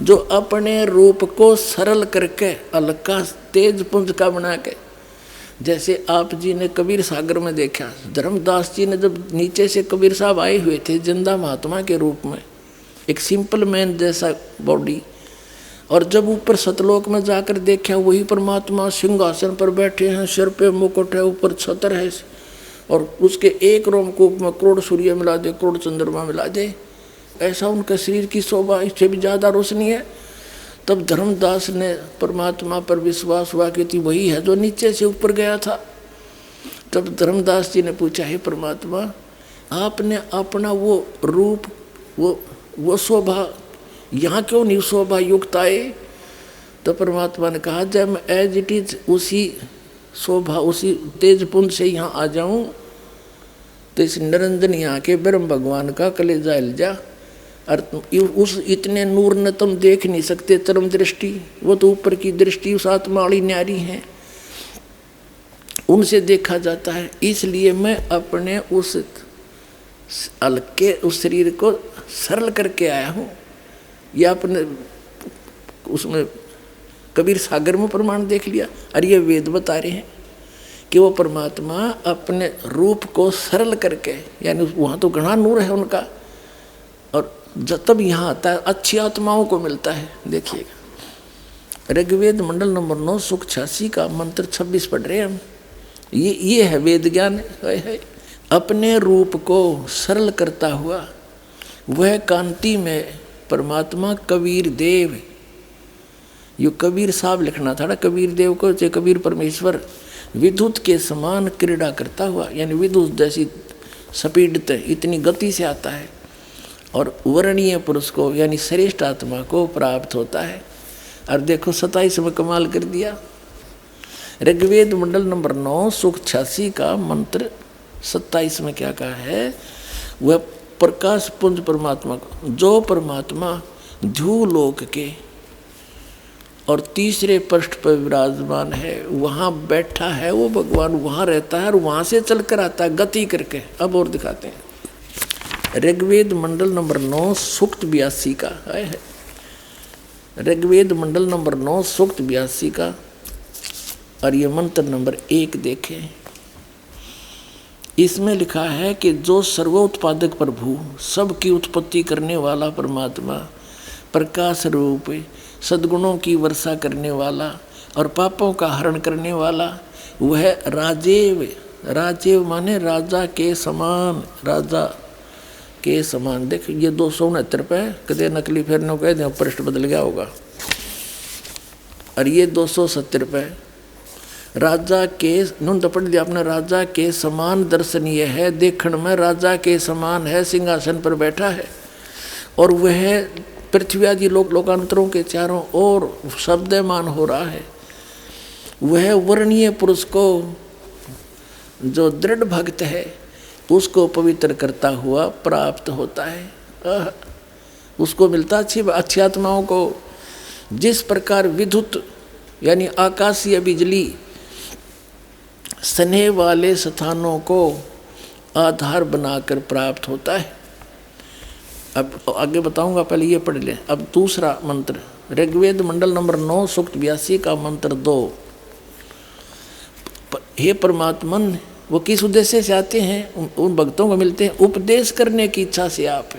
जो अपने रूप को सरल करके हल्का तेज पुंज का बना के, जैसे आप जी ने कबीर सागर में देखा, धर्मदास जी ने जब नीचे से कबीर साहब आए हुए थे जिंदा महात्मा के रूप में, एक सिंपल मैन जैसा बॉडी, और जब ऊपर सतलोक में जाकर देखा वही परमात्मा सिंहासन पर बैठे हैं, सिर पे मुकुट है, ऊपर छतर है, और उसके एक रोमकूप में करोड़ सूर्य मिला दे, करोड़ चंद्रमा मिला दे, ऐसा उनका शरीर की शोभा, इससे भी ज़्यादा रोशनी है। तब धर्मदास ने परमात्मा पर विश्वास हुआ कि वही है जो नीचे से ऊपर गया था। तब धर्मदास जी ने पूछा, हे परमात्मा, आपने अपना वो रूप, वो शोभा यहाँ क्यों नहीं शोभा युक्त आए? तो परमात्मा ने कहा, जब मैं एज इट इज उसी शोभा उसी तेजपुंज से यहाँ आ जाऊँ तो इस निरंजन यहाँ के ब्रह्म भगवान का कलेजा हिल जा, और उस इतने नूर न तुम देख नहीं सकते चरम दृष्टि, वो तो ऊपर की दृष्टि उस आत्मा वाली न्यारी है, उनसे देखा जाता है। इसलिए मैं अपने उस हल्के उस शरीर को सरल करके आया हूँ। यह अपने उसमें कबीर सागर में प्रमाण देख लिया, और ये वेद बता रहे हैं कि वो परमात्मा अपने रूप को सरल करके, यानी वहाँ तो घना नूर है उनका, और तब यहाँ आता है अच्छी आत्माओं को मिलता है। देखिएगा ऋग्वेद मंडल नंबर 9 सुख 86 का मंत्र 26 पढ़ रहे हैं हम। ये है वेद ज्ञान। है अपने रूप को सरल करता हुआ वह कांति में परमात्मा कबीर देव, यो कबीर साहब लिखना था ना कबीर देव को, चाहे कबीर परमेश्वर, विद्युत के समान क्रीड़ा करता हुआ, यानी विद्युत जैसी स्पीड इतनी गति से आता है और वर्णीय पुरुष को यानी श्रेष्ठ आत्मा को प्राप्त होता है। और देखो 27 में कमाल कर दिया। ऋग्वेद मंडल नंबर 9 सुख 86 का मंत्र 27 में क्या कहा है? वह प्रकाश पुंज परमात्मा को, जो परमात्मा ध्रुवलोक के और तीसरे पृष्ठ पर विराजमान है, वहाँ बैठा है वो भगवान, वहाँ रहता है और वहाँ से चल कर आता है गति करके। अब और दिखाते हैं ऋग्वेद मंडल नंबर 9 सूक्त 82 का है। ऋग्वेद मंडल नंबर 9 सूक्त 82 का और ये मंत्र नंबर 1 देखें। इसमें लिखा है कि जो सर्वोत्पादक प्रभु, सबकी उत्पत्ति करने वाला परमात्मा, प्रकाश रूप, सद्गुणों की वर्षा करने वाला और पापों का हरण करने वाला, वह राजेव, राजेव माने राजा के समान, राजा के समान। देख ये 269 पे कदे नकली फेरने कह दें, पृष्ठ बदल गया होगा। और ये 270 पे राजा के नुंद पढ़ दिया आपने, राजा के समान दर्शनीय है, देखण में राजा के समान है, सिंहासन पर बैठा है और वह पृथ्वी आदि लोकांतरों के चारों ओर शब्दमान हो रहा है। वह वर्णीय पुरुष को, जो दृढ़ भक्त है, उसको पवित्र करता हुआ प्राप्त होता है। उसको मिलता अच्छी आत्माओं को। जिस प्रकार विद्युत यानी आकाशीय बिजली स्नेह वाले स्थानों को आधार बनाकर प्राप्त होता है। अब आगे बताऊंगा, पहले ये पढ़ लें। अब दूसरा मंत्र ऋग्वेद मंडल नंबर 9 सूक्त 82 का मंत्र 2। हे परमात्मन, वो किस उद्देश्य से आते हैं? उन भक्तों को मिलते हैं उपदेश करने की इच्छा से, आप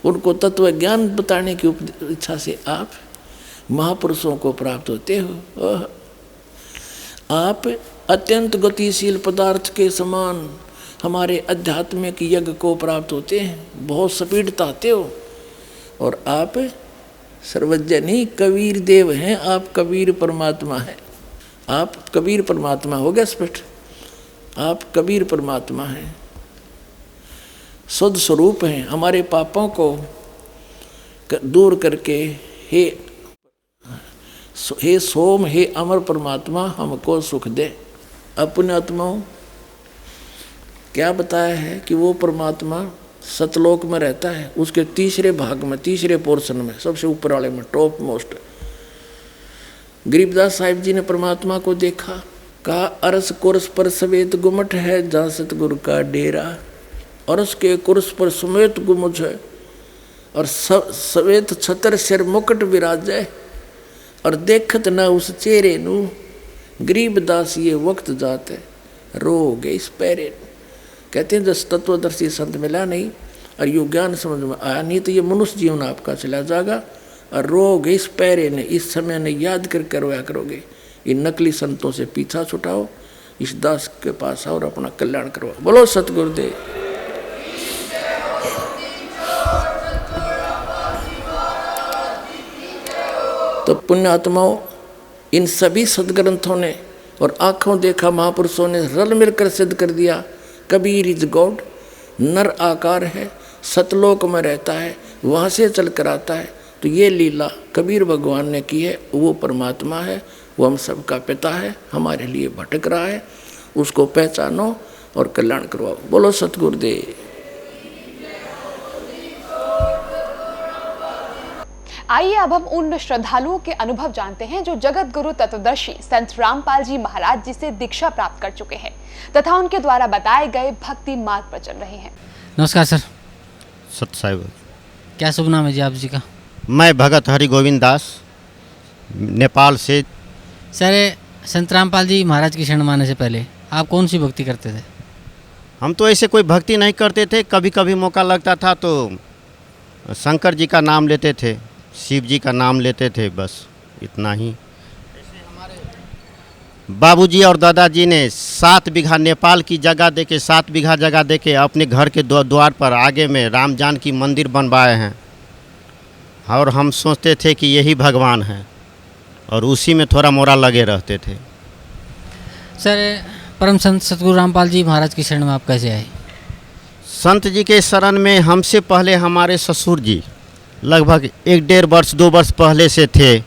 उनको तत्व ज्ञान बताने की इच्छा से आप महापुरुषों को प्राप्त होते हो। आप अत्यंत गतिशील पदार्थ के समान हमारे आध्यात्मिक यज्ञ को प्राप्त होते हैं, बहुत स्पीड आते हो। और आप सर्वज्ञ नहीं, कबीर देव हैं, आप कबीर परमात्मा हैं। आप कबीर परमात्मा हो गया स्पष्ट, आप कबीर परमात्मा हैं, शुद्ध स्वरूप हैं। हमारे पापों को दूर करके हे सोम, हे अमर परमात्मा, हमको सुख दे। अपने आत्माओं क्या बताया है कि वो परमात्मा सतलोक में रहता है, उसके तीसरे भाग में, तीसरे पोर्शन में, सबसे ऊपर वाले में, टॉप मोस्ट। गरीबदास साहिब जी ने परमात्मा को देखा, कहा अरस कुर्स पर सवेत गुमट है, जहाँ सतगुरु का डेरा। अरस के कुर्स पर समेत गुमुट है और सवेत छतर सिर मुकुट विराजे, और देखत न उस चेहरे नू, गरीबदास ये वक्त जाते रो गए इस पैरे। कहते हैं जब तत्वदर्शी संत मिला नहीं और यो ज्ञान समझ में आया नहीं, तो ये मनुष्य जीवन आपका चला जाएगा और रोगे इस पैरे ने, इस समय ने याद करके रोया करोगे। इन नकली संतों से पीछा छुटाओ, इस दास के पास आओ और अपना कल्याण करवाओ। बोलो सतगुरुदेव। तो पुण्य आत्माओं, इन सभी सदग्रंथों ने और आंखों देखा महापुरुषों ने रल मिलकर सिद्ध कर दिया, कबीर इज गॉड, नर आकार है, सतलोक में रहता है, वहाँ से चल कर आता है। तो ये लीला कबीर भगवान ने की है, वो परमात्मा है, वो हम सबका पिता है, हमारे लिए भटक रहा है, उसको पहचानो और कल्याण करवाओ। बोलो सतगुरुदेव। आइए अब हम उन श्रद्धालुओं के अनुभव जानते हैं जो जगत गुरु तत्वदर्शी संत रामपाल जी महाराज जी से दीक्षा प्राप्त कर चुके हैं तथा उनके द्वारा बताए गए भक्ति मार्ग पर चल रहे हैं। नमस्कार सर। सत साहिब, क्या शुभ नाम है जी आप जी का? मैं भगत हरि गोविंद दास, नेपाल से। सर संत रामपाल जी महाराज की शरण माने से पहले आप कौन सी भक्ति करते थे? हम तो ऐसे कोई भक्ति नहीं करते थे, कभी कभी मौका लगता था तो शंकर जी का नाम लेते थे, शिव जी का नाम लेते थे, बस इतना ही। बाबूजी और दादाजी ने 7 बीघा नेपाल की जगह देके 7 बीघा जगह देके अपने घर के द्वार पर आगे में राम जानकी मंदिर बनवाए हैं, और हम सोचते थे कि यही भगवान है, और उसी में थोड़ा मोरा लगे रहते थे। सर, परम संत सतगुरु रामपाल जी महाराज की शरण में आप कैसे आए? संत जी के शरण में हमसे पहले हमारे ससुर जी लगभग 1-1.5 वर्ष 2 वर्ष पहले से थे,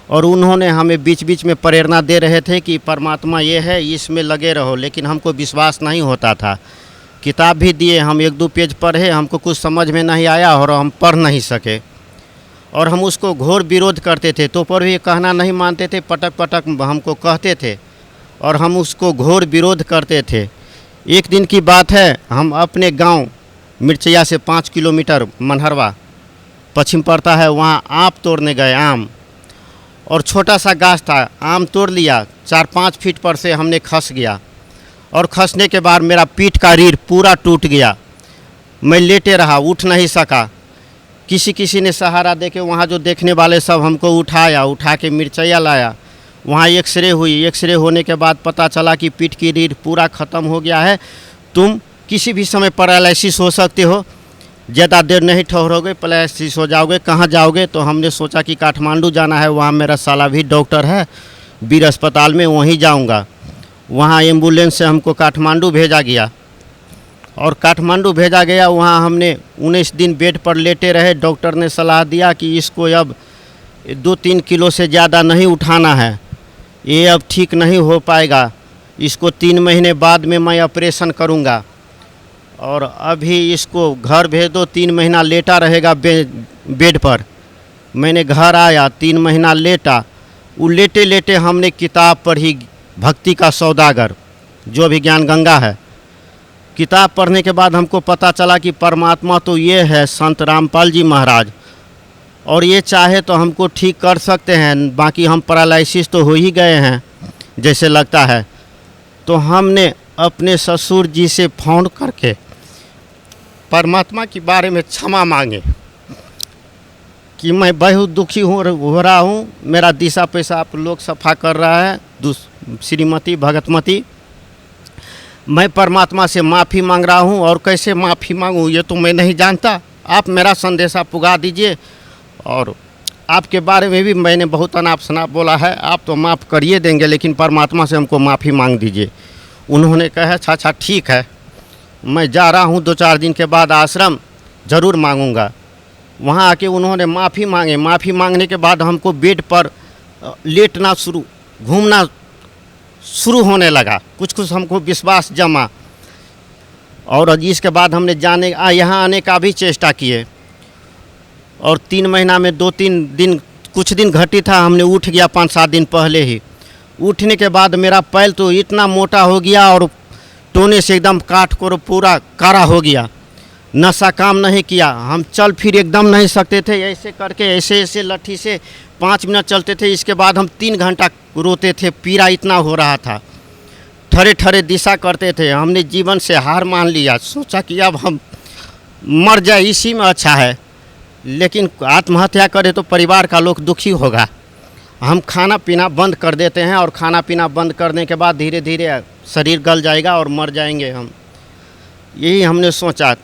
और उन्होंने हमें बीच बीच में प्रेरणा दे रहे थे कि परमात्मा ये है, इसमें लगे रहो, लेकिन हमको विश्वास नहीं होता था। किताब भी दिए, हम 1-2 पेज पढ़े, हमको कुछ समझ में नहीं आया और हम पढ़ नहीं सके, और हम उसको घोर विरोध करते थे। तो पर भी कहना नहीं मानते थे, पटक पटक हमको कहते थे और हम उसको घोर विरोध करते थे। एक दिन की बात है, हम अपने गांव मिर्चैया से 5 किलोमीटर मनहरवा पश्चिम पड़ता है, वहाँ आम तोड़ने गए, आम, और छोटा सा गाछ था, आम तोड़ लिया, 4-5 फीट पर से हमने खस गया, और खसने के बाद मेरा पीठ का रीढ़ पूरा टूट गया। मैं लेटे रहा, उठ नहीं सका। किसी ने सहारा देके वहाँ जो देखने वाले सब हमको उठा के मिर्चैया लाया। वहाँ एक्सरे हुई, एक्सरे होने के बाद पता चला कि पीठ की रीढ़ पूरा ख़त्म हो गया है, तुम किसी भी समय पैरालिसिस हो सकते हो, ज़्यादा देर नहीं ठहरोगे, पैरालिसिस हो जाओगे। कहाँ जाओगे? तो हमने सोचा कि काठमांडू जाना है, वहाँ मेरा साला भी डॉक्टर है वीर अस्पताल में, वहीं जाऊँगा। वहाँ एम्बुलेंस से हमको काठमांडू भेजा गया, और काठमांडू भेजा गया, वहाँ हमने 19 दिन बेड पर लेटे रहे। डॉक्टर ने सलाह दिया कि इसको अब 2-3 किलो से ज़्यादा नहीं उठाना है, ये अब ठीक नहीं हो पाएगा, इसको 3 महीने बाद में मैं ऑपरेशन करूँगा, और अभी इसको घर भेज दो, 3 महीना लेटा रहेगा बेड पर। मैंने घर आया, 3 महीना लेटा। वो लेटे लेटे हमने किताब पढ़ी, भक्ति का सौदागर, जो भी ज्ञान गंगा है। किताब पढ़ने के बाद हमको पता चला कि परमात्मा तो ये है संत रामपाल जी महाराज, और ये चाहे तो हमको ठीक कर सकते हैं, बाकी हम पैरालिसिस तो हो ही गए हैं जैसे लगता है। तो हमने अपने ससुर जी से फ़ोन करके परमात्मा के बारे में क्षमा मांगे कि मैं बहुत दुखी हो रहा हूँ, मेरा दिशा पेशाब लोग सफ़ा कर रहा है, श्रीमती भगतमती, मैं परमात्मा से माफ़ी मांग रहा हूँ, और कैसे माफ़ी मांगूँ ये तो मैं नहीं जानता, आप मेरा संदेशा पुगा दीजिए, और आपके बारे में भी मैंने बहुत अनाप शनाप बोला है, आप तो माफ़ करिए देंगे, लेकिन परमात्मा से हमको माफ़ी मांग दीजिए। उन्होंने कहा अच्छा ठीक है, मैं जा रहा हूँ, 2-4 दिन के बाद आश्रम ज़रूर मांगूंगा। वहाँ आके उन्होंने माफ़ी मांगे। माफ़ी मांगने के बाद हमको बेड पर लेटना घूमना शुरू होने लगा, कुछ हमको विश्वास जमा, और इसके बाद हमने यहाँ आने का भी चेष्टा किए, और 3 महीना में 2-3 दिन कुछ दिन घटी था, हमने उठ गया 5-7 दिन पहले ही। उठने के बाद मेरा पैर तो इतना मोटा हो गया, और टोने से एकदम काट को पूरा कारा हो गया, नशा काम नहीं किया, हम चल फिर एकदम नहीं सकते थे, ऐसे करके ऐसे लट्ठी से 5 मिनट चलते थे, इसके बाद हम 3 घंटा रोते थे, पीड़ा इतना हो रहा था, ठरे दिशा करते थे। हमने जीवन से हार मान लिया, सोचा कि अब हम मर जाए, इसी में अच्छा है, लेकिन आत्महत्या करे तो परिवार का लोग दुखी होगा। हम खाना पीना बंद कर देते हैं, और खाना पीना बंद करने के बाद धीरे धीरे शरीर गल जाएगा और मर जाएंगे हम, यही हमने सोचा।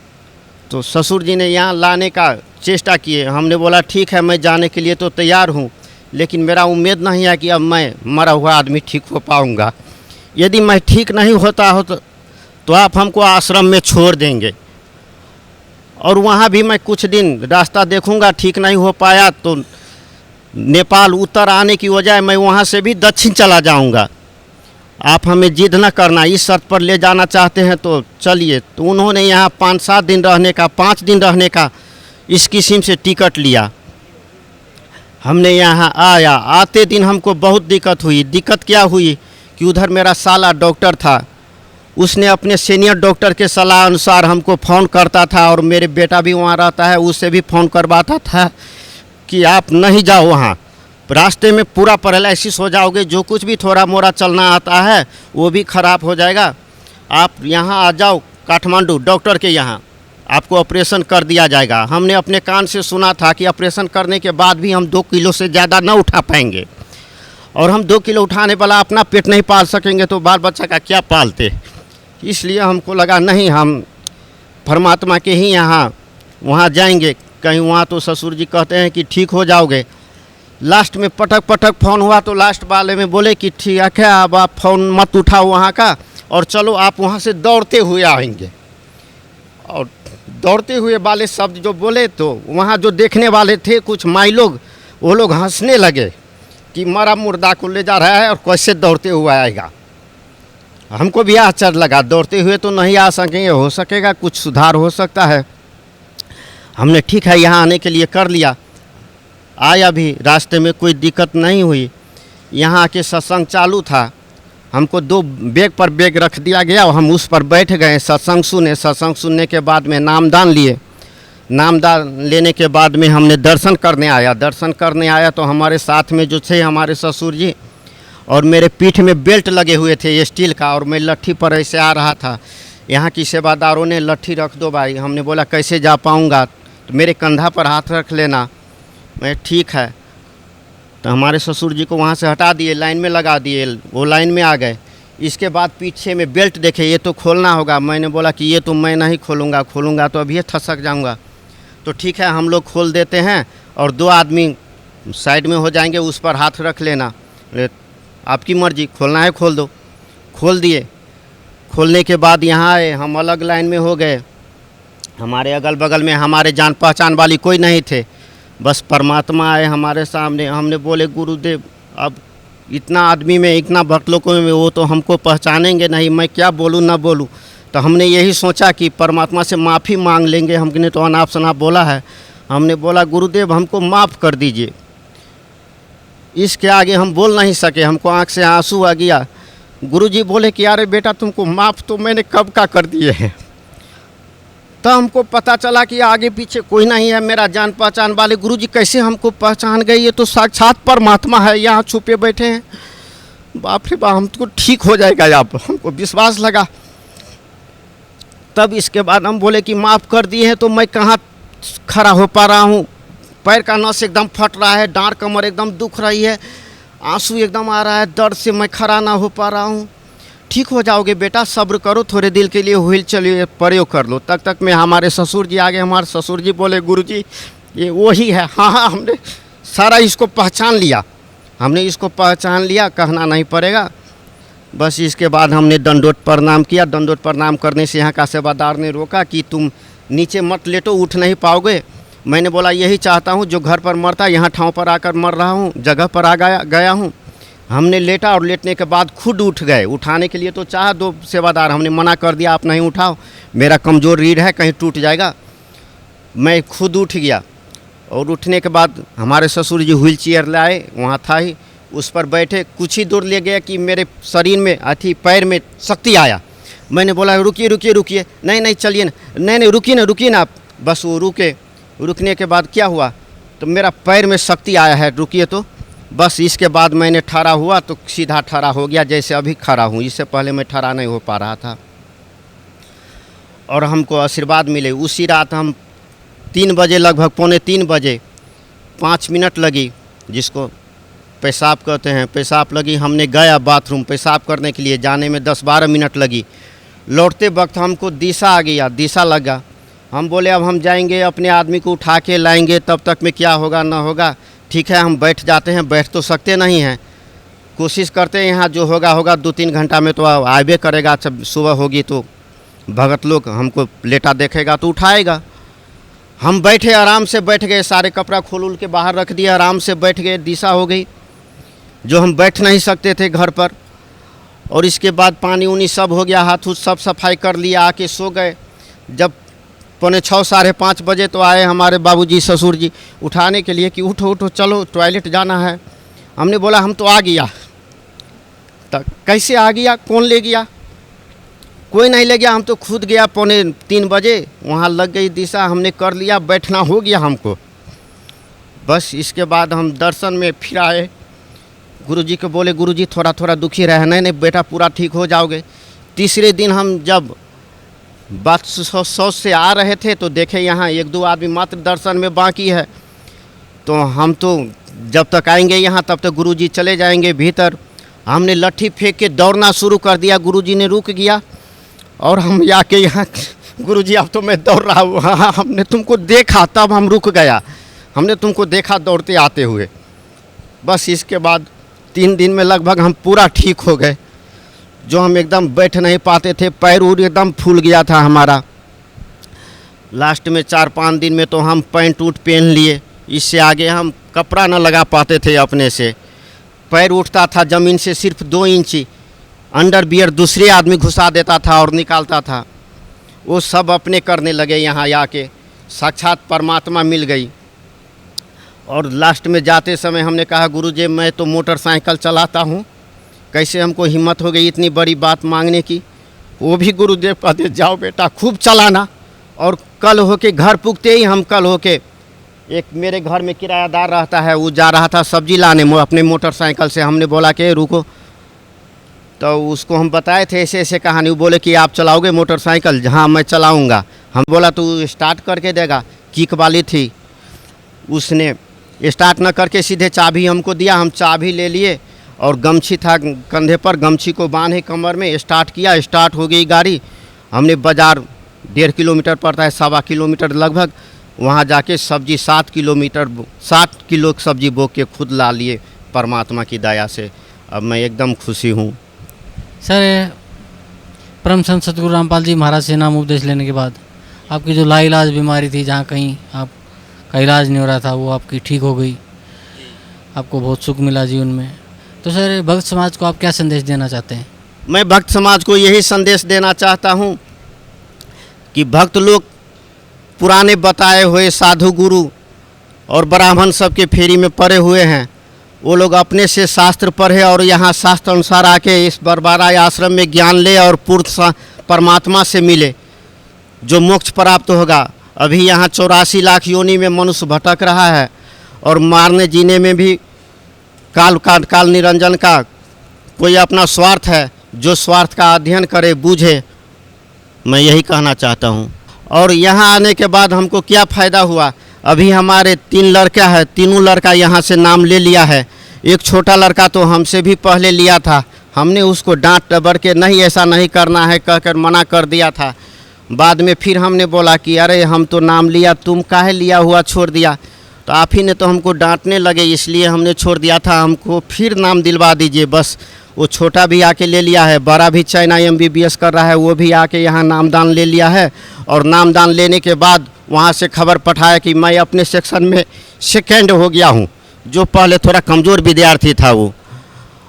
तो ससुर जी ने यहाँ लाने का चेष्टा किए, हमने बोला ठीक है, मैं जाने के लिए तो तैयार हूँ, लेकिन मेरा उम्मीद नहीं है कि अब मैं मरा हुआ आदमी ठीक हो पाऊँगा। यदि मैं ठीक नहीं होता हो तो आप हमको आश्रम में छोड़ देंगे, और वहाँ भी मैं कुछ दिन रास्ता देखूँगा, ठीक नहीं हो पाया तो नेपाल उत्तर आने की वजह मैं वहाँ से भी दक्षिण चला जाऊँगा, आप हमें जिद न करना, इस शर्त पर ले जाना चाहते हैं तो चलिए। तो उन्होंने यहाँ 5-7 दिन रहने का, 5 दिन रहने का इस किस्म से टिकट लिया। हमने यहाँ आया, आते दिन हमको बहुत दिक्कत हुई। दिक्कत क्या हुई कि उधर मेरा साला डॉक्टर था, उसने अपने सीनियर डॉक्टर के सलाह अनुसार हमको फ़ोन करता था, और मेरे बेटा भी वहाँ रहता है, उससे भी फ़ोन करवाता था कि आप नहीं जाओ वहाँ, रास्ते में पूरा पैरालिसिस हो जाओगे, जो कुछ भी थोड़ा मोड़ा चलना आता है वो भी खराब हो जाएगा। आप यहाँ आ जाओ काठमांडू डॉक्टर के यहाँ, आपको ऑपरेशन कर दिया जाएगा। हमने अपने कान से सुना था कि ऑपरेशन करने के बाद भी हम 2 किलो से ज़्यादा न उठा पाएंगे, और हम 2 किलो उठाने वाला अपना पेट नहीं पाल सकेंगे तो बाल बच्चा का क्या पालते। इसलिए हमको लगा नहीं, हम परमात्मा के ही यहाँ वहाँ जाएंगे कहीं। वहाँ तो ससुर जी कहते हैं कि ठीक हो जाओगे। लास्ट में पटक पटक फ़ोन हुआ तो लास्ट वाले में बोले कि ठीक है, अब आप फ़ोन मत उठाओ वहाँ का, और चलो आप वहाँ से दौड़ते हुए आएंगे। और दौड़ते हुए वाले शब्द जो बोले तो वहाँ जो देखने वाले थे कुछ माई लोग, वो लोग हंसने लगे कि मरा मुर्दा को ले जा रहा है और कैसे दौड़ते हुए आएगा। हमको भी आश्चर्य लगा, दौड़ते हुए तो नहीं आ सकेंगे, हो सकेगा कुछ सुधार हो सकता है। हमने ठीक है यहाँ आने के लिए कर लिया, आया भी, रास्ते में कोई दिक्कत नहीं हुई। यहाँ आके सत्संग चालू था, हमको 2 बैग पर बैग रख दिया गया और हम उस पर बैठ गए, सत्संग सुने। सत्संग सुनने के बाद में नामदान लिए। नामदान लेने के बाद में हमने दर्शन करने आया। दर्शन करने आया तो हमारे साथ में जो थे हमारे ससुर जी, और मेरे पीठ में बेल्ट लगे हुए थे स्टील का, और मैं लट्ठी पर ऐसे आ रहा था। यहाँ की सेवादारों ने लट्ठी रख दो भाई। हमने बोला कैसे जा पाऊँगा, तो मेरे कंधा पर हाथ रख लेना। मैं ठीक है, तो हमारे ससुर जी को वहाँ से हटा दिए, लाइन में लगा दिए, वो लाइन में आ गए। इसके बाद पीछे में बेल्ट देखे, ये तो खोलना होगा। मैंने बोला कि ये तो मैं नहीं खोलूँगा, खोलूँगा तो अभी थसक जाऊँगा। तो ठीक है हम लोग खोल देते हैं और 2 आदमी साइड में हो जाएंगे, उस पर हाथ रख लेना। आपकी मर्जी, खोलना है खोल दो। खोल दिए। खोलने के बाद यहाँ आए, हम अलग लाइन में हो गए। हमारे अगल बगल में हमारे जान पहचान वाली कोई नहीं थे, बस परमात्मा आए हमारे सामने। हमने बोले गुरुदेव, अब इतना आदमी में, इतना भक्त लोगों में, वो तो हमको पहचानेंगे नहीं, मैं क्या बोलूँ ना बोलूँ। तो हमने यही सोचा कि परमात्मा से माफ़ी मांग लेंगे। हमने तो अनाप शनाप बोला है। हमने बोला गुरुदेव हमको माफ़ कर दीजिए। इसके आगे हम बोल नहीं सके, हमको आँख से आंसू आ गया। गुरुजी बोले कि अरे बेटा तुमको माफ़ तो मैंने कब का कर दिए हैं। तो हमको पता चला कि आगे पीछे कोई नहीं है मेरा जान पहचान वाले। गुरुजी कैसे हमको पहचान गए, ये तो साक्षात परमात्मा है, यहाँ छुपे बैठे हैं। बाप रे बाप, हमको ठीक हो जाएगा अब, हमको विश्वास लगा। तब इसके बाद हम बोले कि माफ़ कर दिए हैं, तो मैं कहाँ खड़ा हो पा रहा हूँ, पैर का नस एकदम फट रहा है, डांड कमर एकदम दुख रही है, आंसू एकदम आ रहा है, दर्द से मैं खड़ा ना हो पा रहा हूँ। ठीक हो जाओगे बेटा, सब्र करो, थोड़े दिल के लिए व्हील चलिए प्रयोग कर लो। तक में हमारे ससुर जी आ गए। हमारे ससुर जी बोले गुरुजी ये वही है। हाँ, हमने सारा इसको पहचान लिया, हमने इसको पहचान लिया, कहना नहीं पड़ेगा। बस इसके बाद हमने दंडोत प्रणाम किया। दंडोत प्रणाम करने से यहाँ का सेवादार ने रोका कि तुम नीचे मत लेटो, उठ नहीं पाओगे। मैंने बोला यही चाहता हूँ, जो घर पर मरता यहाँ ठाव पर आकर मर रहा हूँ, जगह पर आ गया हूँ। हमने लेटा और लेटने के बाद खुद उठ गए। उठाने के लिए तो चाहा 2 सेवादार, हमने मना कर दिया आप नहीं उठाओ, मेरा कमज़ोर रीढ़ है, कहीं टूट जाएगा। मैं खुद उठ गया और उठने के बाद हमारे ससुर जी व्हील चेयर लाए, वहाँ था ही, उस पर बैठे। कुछ ही दूर ले गया कि मेरे शरीर में पैर में शक्ति आया। मैंने बोला रुकिए रुकिए रुकिए, नहीं चलिए ना, नहीं रुकिए ना आप। बस वो रुके। रुकने के बाद क्या हुआ, तो मेरा पैर में शक्ति आया है, रुकिए तो। बस इसके बाद मैंने ठहरा हुआ तो सीधा ठहरा हो गया, जैसे अभी खड़ा हूँ। इससे पहले मैं ठहरा नहीं हो पा रहा था। और हमको आशीर्वाद मिले। उसी रात हम 3 बजे, लगभग 2:45 बजे, 5 मिनट लगी, जिसको पेशाब कहते हैं, पेशाब लगी। हमने गया बाथरूम पेशाब करने के लिए, जाने में 10-12 मिनट लगी। लौटते वक्त हमको दिशा आ गया, दिशा लगा। हम बोले अब हम जाएंगे, अपने आदमी को उठा के लाएंगे, तब तक में क्या होगा ना होगा। ठीक है हम बैठ जाते हैं, बैठ तो सकते नहीं हैं, कोशिश करते हैं यहाँ जो होगा 2-3 घंटा में तो आवे करेगा। जब सुबह होगी तो भगत लोग हमको लेटा देखेगा तो उठाएगा। हम बैठे, आराम से बैठ गए, सारे कपड़ा खोल के बाहर रख दिया, आराम से बैठ गए। दिशा हो गई, जो हम बैठ नहीं सकते थे घर पर। और इसके बाद पानी उनी सब हो गया, हाथ सब सफाई कर लिया, आके सो गए। जब 5:45 साढ़े 5 बजे तो आए हमारे बाबूजी ससुर जी उठाने के लिए कि उठो चलो टॉयलेट जाना है। हमने बोला हम तो आ गया। तो कैसे आ गया, कौन ले गया? कोई नहीं ले गया, हम तो खुद गया। 2:45 बजे वहाँ लग गई दिशा, हमने कर लिया, बैठना हो गया हमको। बस इसके बाद हम दर्शन में फिर आए, गुरुजी को बोले गुरुजी थोड़ा थोड़ा दुखी रहना, नहीं बेटा पूरा ठीक हो जाओगे। तीसरे दिन हम जब बात सौ से आ रहे थे तो देखे यहाँ एक दो आदमी मात्र दर्शन में बाकी है। तो हम तो जब तक आएंगे यहाँ तब तक गुरुजी चले जाएंगे भीतर। हमने लट्ठी फेंक के दौड़ना शुरू कर दिया, गुरुजी ने रुक गया और हम आके यहाँ गुरुजी अब तो मैं दौड़ रहा हूँ। हाँ हमने तुमको देखा तब हम रुक गया, हमने तुमको देखा दौड़ते आते हुए। बस इसके बाद 3 दिन में लगभग हम पूरा ठीक हो गए। जो हम एकदम बैठ नहीं पाते थे, पैर उर एकदम फूल गया था हमारा। लास्ट में 4-5 दिन में तो हम पैंट उट पहन लिए, इससे आगे हम कपड़ा न लगा पाते थे अपने से। पैर उठता था ज़मीन से सिर्फ 2 इंची, अंडरवियर दूसरे आदमी घुसा देता था और निकालता था। वो सब अपने करने लगे यहाँ आके, साक्षात परमात्मा मिल गई। और लास्ट में जाते समय हमने कहा गुरुजी मैं तो मोटरसाइकिल चलाता हूँ, कैसे हमको हिम्मत हो गई इतनी बड़ी बात मांगने की। वो भी गुरुदेव कहते जाओ बेटा खूब चलाना। और कल होके घर पुगते ही हम कल होके, एक मेरे घर में किरायादार रहता है, वो जा रहा था सब्जी लाने अपने मोटरसाइकिल से। हमने बोला कि रुको, तो उसको हम बताए थे ऐसे ऐसे कहानी। वो बोले कि आप चलाओगे मोटरसाइकिल? हाँ मैं चलाऊँगा। हम बोला तू स्टार्ट करके देगा? किक वाली थी, उसने स्टार्ट न करके सीधे चाबी हमको दिया। हम चाबी ले लिए और गमछी था कंधे पर, गमछी को बांधे कमर में, स्टार्ट किया, स्टार्ट हो गई गाड़ी। हमने बाज़ार 1.5 किलोमीटर पड़ता है, 1.25 किलोमीटर लगभग, वहाँ जाके सब्जी 7 किलो सब्जी बो के खुद ला लिए परमात्मा की दया से। अब मैं एकदम खुशी हूँ। सर, परम संत सतगुरु रामपाल जी महाराज से नाम उपदेश लेने के बाद आपकी जो लाइलाज बीमारी थी, जहाँ कहीं आपका इलाज नहीं हो रहा था, वो आपकी ठीक हो गई, आपको बहुत सुख मिला जीवन में। तो सर, भक्त समाज को आप क्या संदेश देना चाहते हैं? मैं भक्त समाज को यही संदेश देना चाहता हूँ कि भक्त लोग पुराने बताए हुए साधु गुरु और ब्राह्मण सबके फेरी में पड़े हुए हैं। वो लोग अपने से शास्त्र पढ़े और यहाँ शास्त्र अनुसार आके इस बरबारा आश्रम में ज्ञान ले और पूर्ण परमात्मा से मिले, जो मोक्ष प्राप्त होगा। अभी यहाँ 84 लाख योनि में मनुष्य भटक रहा है और मारने जीने में भी काल निरंजन का कोई अपना स्वार्थ है। जो स्वार्थ का अध्ययन करे बूझे, मैं यही कहना चाहता हूँ। और यहाँ आने के बाद हमको क्या फ़ायदा हुआ? अभी हमारे 3 लड़का है, तीनों लड़का यहाँ से नाम ले लिया है। एक छोटा लड़का तो हमसे भी पहले लिया था, हमने उसको डांट डबर के नहीं ऐसा नहीं करना है कहकर मना कर दिया था। बाद में फिर हमने बोला कि अरे हम तो नाम लिया, तुम काहे लिया हुआ छोड़ दिया? तो आप ही ने तो हमको डांटने लगे, इसलिए हमने छोड़ दिया था। हमको फिर नाम दिलवा दीजिए बस। वो छोटा भी आके ले लिया है, बड़ा भी चाइना MBBS कर रहा है, वो भी आके यहाँ नामदान ले लिया है। और नामदान लेने के बाद वहाँ से खबर पठाया कि मैं अपने सेक्शन में सेकेंड हो गया हूँ, जो पहले थोड़ा कमज़ोर विद्यार्थी था वो।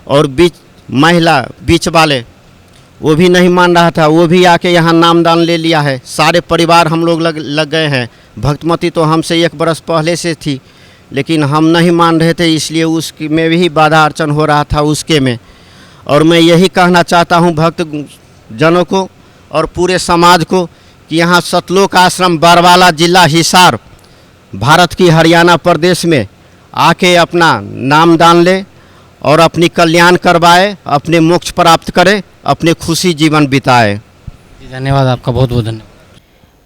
और बीच वाले वो भी नहीं मान रहा था, वो भी आके यहाँ नामदान ले लिया है। सारे परिवार हम लोग लग गए हैं। भक्तमती तो हमसे 1 बरस पहले से थी, लेकिन हम नहीं मान रहे थे, इसलिए उसकी में भी बाधा अर्चन हो रहा था उसके में। और मैं यही कहना चाहता हूँ भक्त जनों को और पूरे समाज को कि यहाँ सतलोक आश्रम बरवाला जिला हिसार भारत की हरियाणा प्रदेश में आके अपना नामदान ले और अपनी कल्याण करवाए, अपने मोक्ष प्राप्त करे, अपने खुशी जीवन बिताए। जी धन्यवाद, आपका बहुत बहुत धन्यवाद।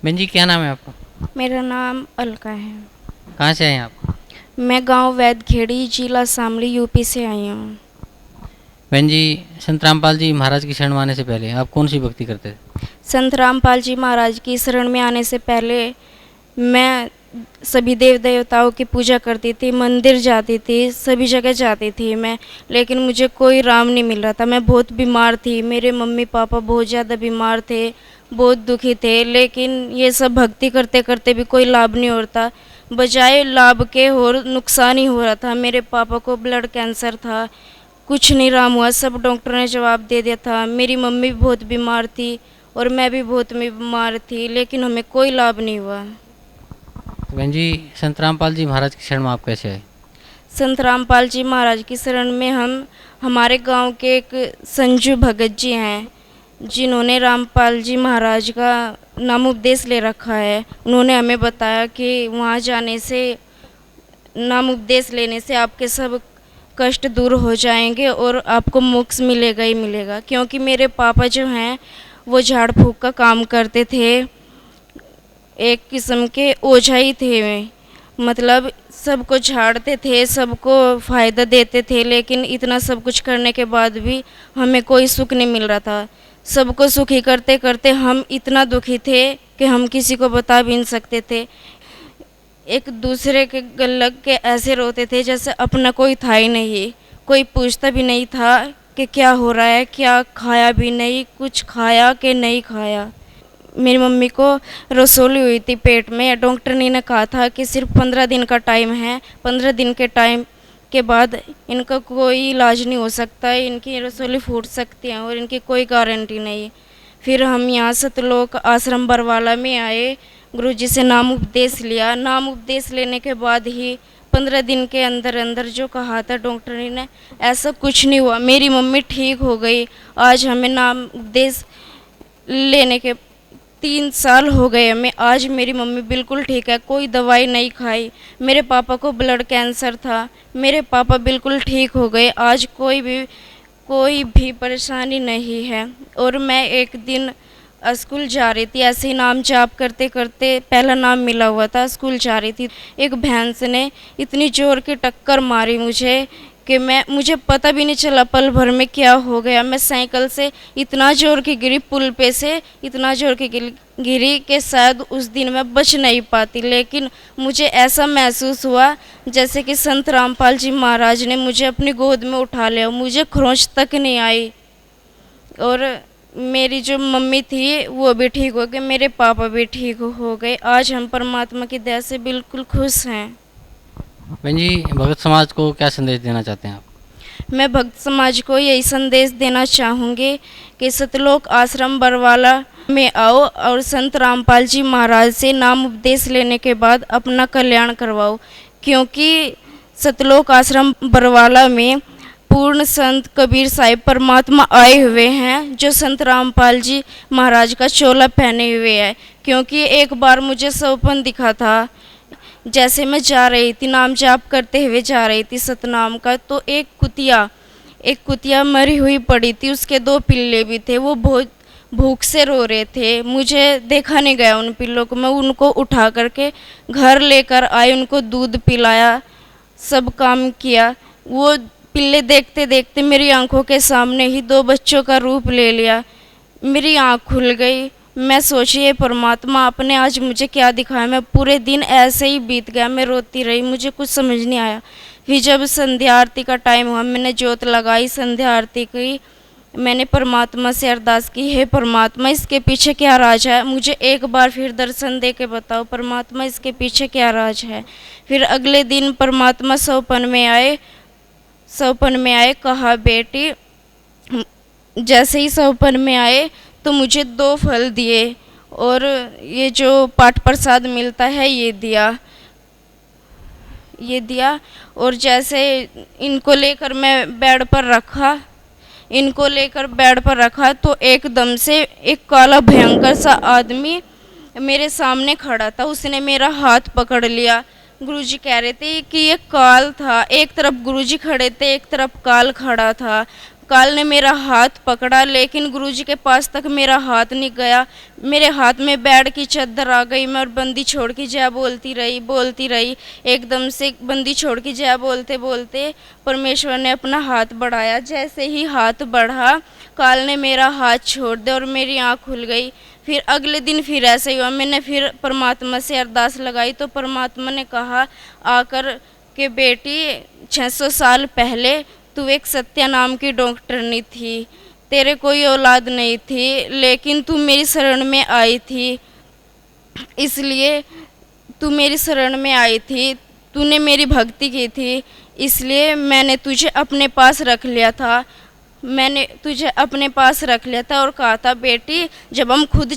बहन जी, क्या नाम है आपका? मेरा नाम अलका है। कहाँ से आए हैं आप? मैं गांव वैदखेड़ी, जिला शामली, यूपी से आई हूँ। बहन जी, संत रामपाल जी महाराज की शरण में आने से पहले आप कौन सी भक्ति करते थे? संत रामपाल जी महाराज की शरण में आने से पहले मैं सभी देव देवताओं की पूजा करती थी, मंदिर जाती थी, सभी जगह जाती थी मैं, लेकिन मुझे कोई राम नहीं मिल रहा था। मैं बहुत बीमार थी, मेरे मम्मी पापा बहुत ज़्यादा बीमार थे, बहुत दुखी थे, लेकिन ये सब भक्ति करते करते भी कोई लाभ नहीं होता, बजाय लाभ के और नुकसान ही हो रहा था। मेरे पापा को ब्लड कैंसर था, कुछ नहीं राम हुआ, सब डॉक्टर ने जवाब दे दिया था। मेरी मम्मी भी बहुत बीमार थी और मैं भी बहुत बीमार थी, लेकिन हमें कोई लाभ नहीं हुआ। बहन जी, संत रामपाल जी महाराज की शरण में आप कैसे आए? संत रामपाल जी महाराज की शरण में हमारे गांव के एक संजू भगत जी हैं, जिन्होंने रामपाल जी महाराज का नाम उपदेश ले रखा है। उन्होंने हमें बताया कि वहाँ जाने से नाम उपदेश लेने से आपके सब कष्ट दूर हो जाएंगे और आपको मोक्ष मिलेगा ही मिलेगा। क्योंकि मेरे पापा जो हैं वो झाड़ फूँक का काम करते थे, एक किस्म के ओझा ही थे वे। मतलब सबको झाड़ते थे, सबको फ़ायदा देते थे, लेकिन इतना सब कुछ करने के बाद भी हमें कोई सुख नहीं मिल रहा था। सबको सुखी करते करते हम इतना दुखी थे कि हम किसी को बता भी नहीं सकते थे। एक दूसरे के गल लग के ऐसे रोते थे जैसे अपना कोई था ही नहीं। कोई पूछता भी नहीं था कि क्या हो रहा है, क्या खाया भी नहीं, कुछ खाया कि नहीं खाया। मेरी मम्मी को रसोली हुई थी पेट में। डॉक्टर ने कहा था कि सिर्फ 15 दिन का टाइम है, 15 दिन के टाइम के बाद इनका कोई इलाज नहीं हो सकता है, इनकी रसोली फूट सकती है और इनकी कोई गारंटी नहीं। फिर हम यहाँ सतलोक आश्रम बरवाला में आए, गुरुजी से नाम उपदेश लिया। नाम उपदेश लेने के बाद ही 15 दिन के अंदर अंदर जो कहा था डॉक्टर ने, ऐसा कुछ नहीं हुआ। मेरी मम्मी ठीक हो गई। आज हमें नाम उपदेश लेने के 3 साल हो गए हमें। आज मेरी मम्मी बिल्कुल ठीक है, कोई दवाई नहीं खाई। मेरे पापा को ब्लड कैंसर था, मेरे पापा बिल्कुल ठीक हो गए। आज कोई भी परेशानी नहीं है। और मैं एक दिन स्कूल जा रही थी, ऐसे ही नाम जाप करते करते, पहला नाम मिला हुआ था, स्कूल जा रही थी। एक भैंस ने इतनी ज़ोर की टक्कर मारी मुझे कि मुझे पता भी नहीं चला पल भर में क्या हो गया। मैं साइकिल से इतना ज़ोर की गिरी, पुल पे से इतना ज़ोर की गिरी कि शायद उस दिन मैं बच नहीं पाती। लेकिन मुझे ऐसा महसूस हुआ जैसे कि संत रामपाल जी महाराज ने मुझे अपनी गोद में उठा लिया। मुझे खरोंच तक नहीं आई। और मेरी जो मम्मी थी वो भी ठीक हो गई, मेरे पापा भी ठीक हो गए। आज हम परमात्मा की दया से बिल्कुल खुश हैं। बहन जी, भगत समाज को क्या संदेश देना चाहते हैं आप? मैं भक्त समाज को यही संदेश देना चाहूँगी कि सतलोक आश्रम बरवाला में आओ और संत रामपाल जी महाराज से नाम उपदेश लेने के बाद अपना कल्याण करवाओ। क्योंकि सतलोक आश्रम बरवाला में पूर्ण संत कबीर साहिब परमात्मा आए हुए हैं, जो संत रामपाल जी महाराज का चोला पहने हुए है। क्योंकि एक बार मुझे सपन दिखा था, जैसे मैं जा रही थी, नाम जाप करते हुए जा रही थी सतनाम का, तो एक कुतिया मरी हुई पड़ी थी, उसके 2 पिल्ले भी थे। वो बहुत भूख से रो रहे थे। मुझे देखा नहीं गया उन पिल्लों को। मैं उनको उठा करके घर लेकर आई, उनको दूध पिलाया, सब काम किया। वो पिल्ले देखते देखते मेरी आंखों के सामने ही 2 बच्चों का रूप ले लिया। मेरी आँख खुल गई। मैं सोचिए परमात्मा आपने आज मुझे क्या दिखाया। मैं पूरे दिन ऐसे ही बीत गया, मैं रोती रही, मुझे कुछ समझ नहीं आया। फिर जब संध्या आरती का टाइम हुआ, मैंने जोत लगाई, संध्या आरती की, मैंने परमात्मा से अरदास की, हे परमात्मा इसके पीछे क्या राज है, मुझे एक बार फिर दर्शन दे के बताओ परमात्मा इसके पीछे क्या राज है। फिर अगले दिन परमात्मा सौपन में आए, कहा बेटी, जैसे ही सौपन में आए तो मुझे 2 फल दिए और ये जो पाठ प्रसाद मिलता है ये दिया। और जैसे इनको लेकर मैं बेड पर रखा तो एकदम से एक काला भयंकर सा आदमी मेरे सामने खड़ा था। उसने मेरा हाथ पकड़ लिया। गुरुजी कह रहे थे कि ये काल था। एक तरफ गुरुजी खड़े थे, एक तरफ काल खड़ा था। काल ने मेरा हाथ पकड़ा, लेकिन गुरुजी के पास तक मेरा हाथ नहीं गया। मेरे हाथ में बेड की चादर आ गई। मैं और बंदी छोड़ की जय बोलती रही। एकदम से बंदी छोड़ की जय बोलते बोलते परमेश्वर ने अपना हाथ बढ़ाया। जैसे ही हाथ बढ़ा, काल ने मेरा हाथ छोड़ दिया और मेरी आँख खुल गई। फिर अगले दिन फिर ऐसे ही हुआ। मैंने फिर परमात्मा से अरदास लगाई तो परमात्मा ने कहा आकर कि बेटी 600 साल पहले तू एक सत्या नाम की डॉक्टरनी थी, तेरे कोई औलाद नहीं थी, लेकिन तू मेरी शरण में आई थी, इसलिए तू मेरी शरण में आई थी, तूने मेरी भक्ति की थी, इसलिए मैंने तुझे अपने पास रख लिया था। और कहा था बेटी जब हम खुद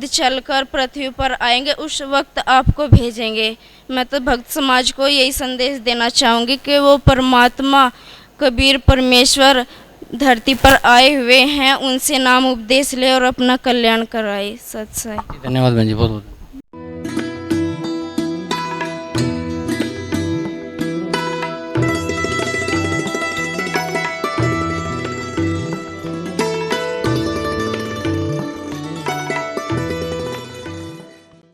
चलकर पृथ्वी पर आएंगे उस वक्त आपको भेजेंगे। मैं तो भक्त समाज को यही संदेश देना चाहूँगी कि वो परमात्मा कबीर परमेश्वर धरती पर आए हुए हैं, उनसे नाम उपदेश ले और अपना कल्याण कराए। सत साई। धन्यवाद बहन जी, बहुत बहुत।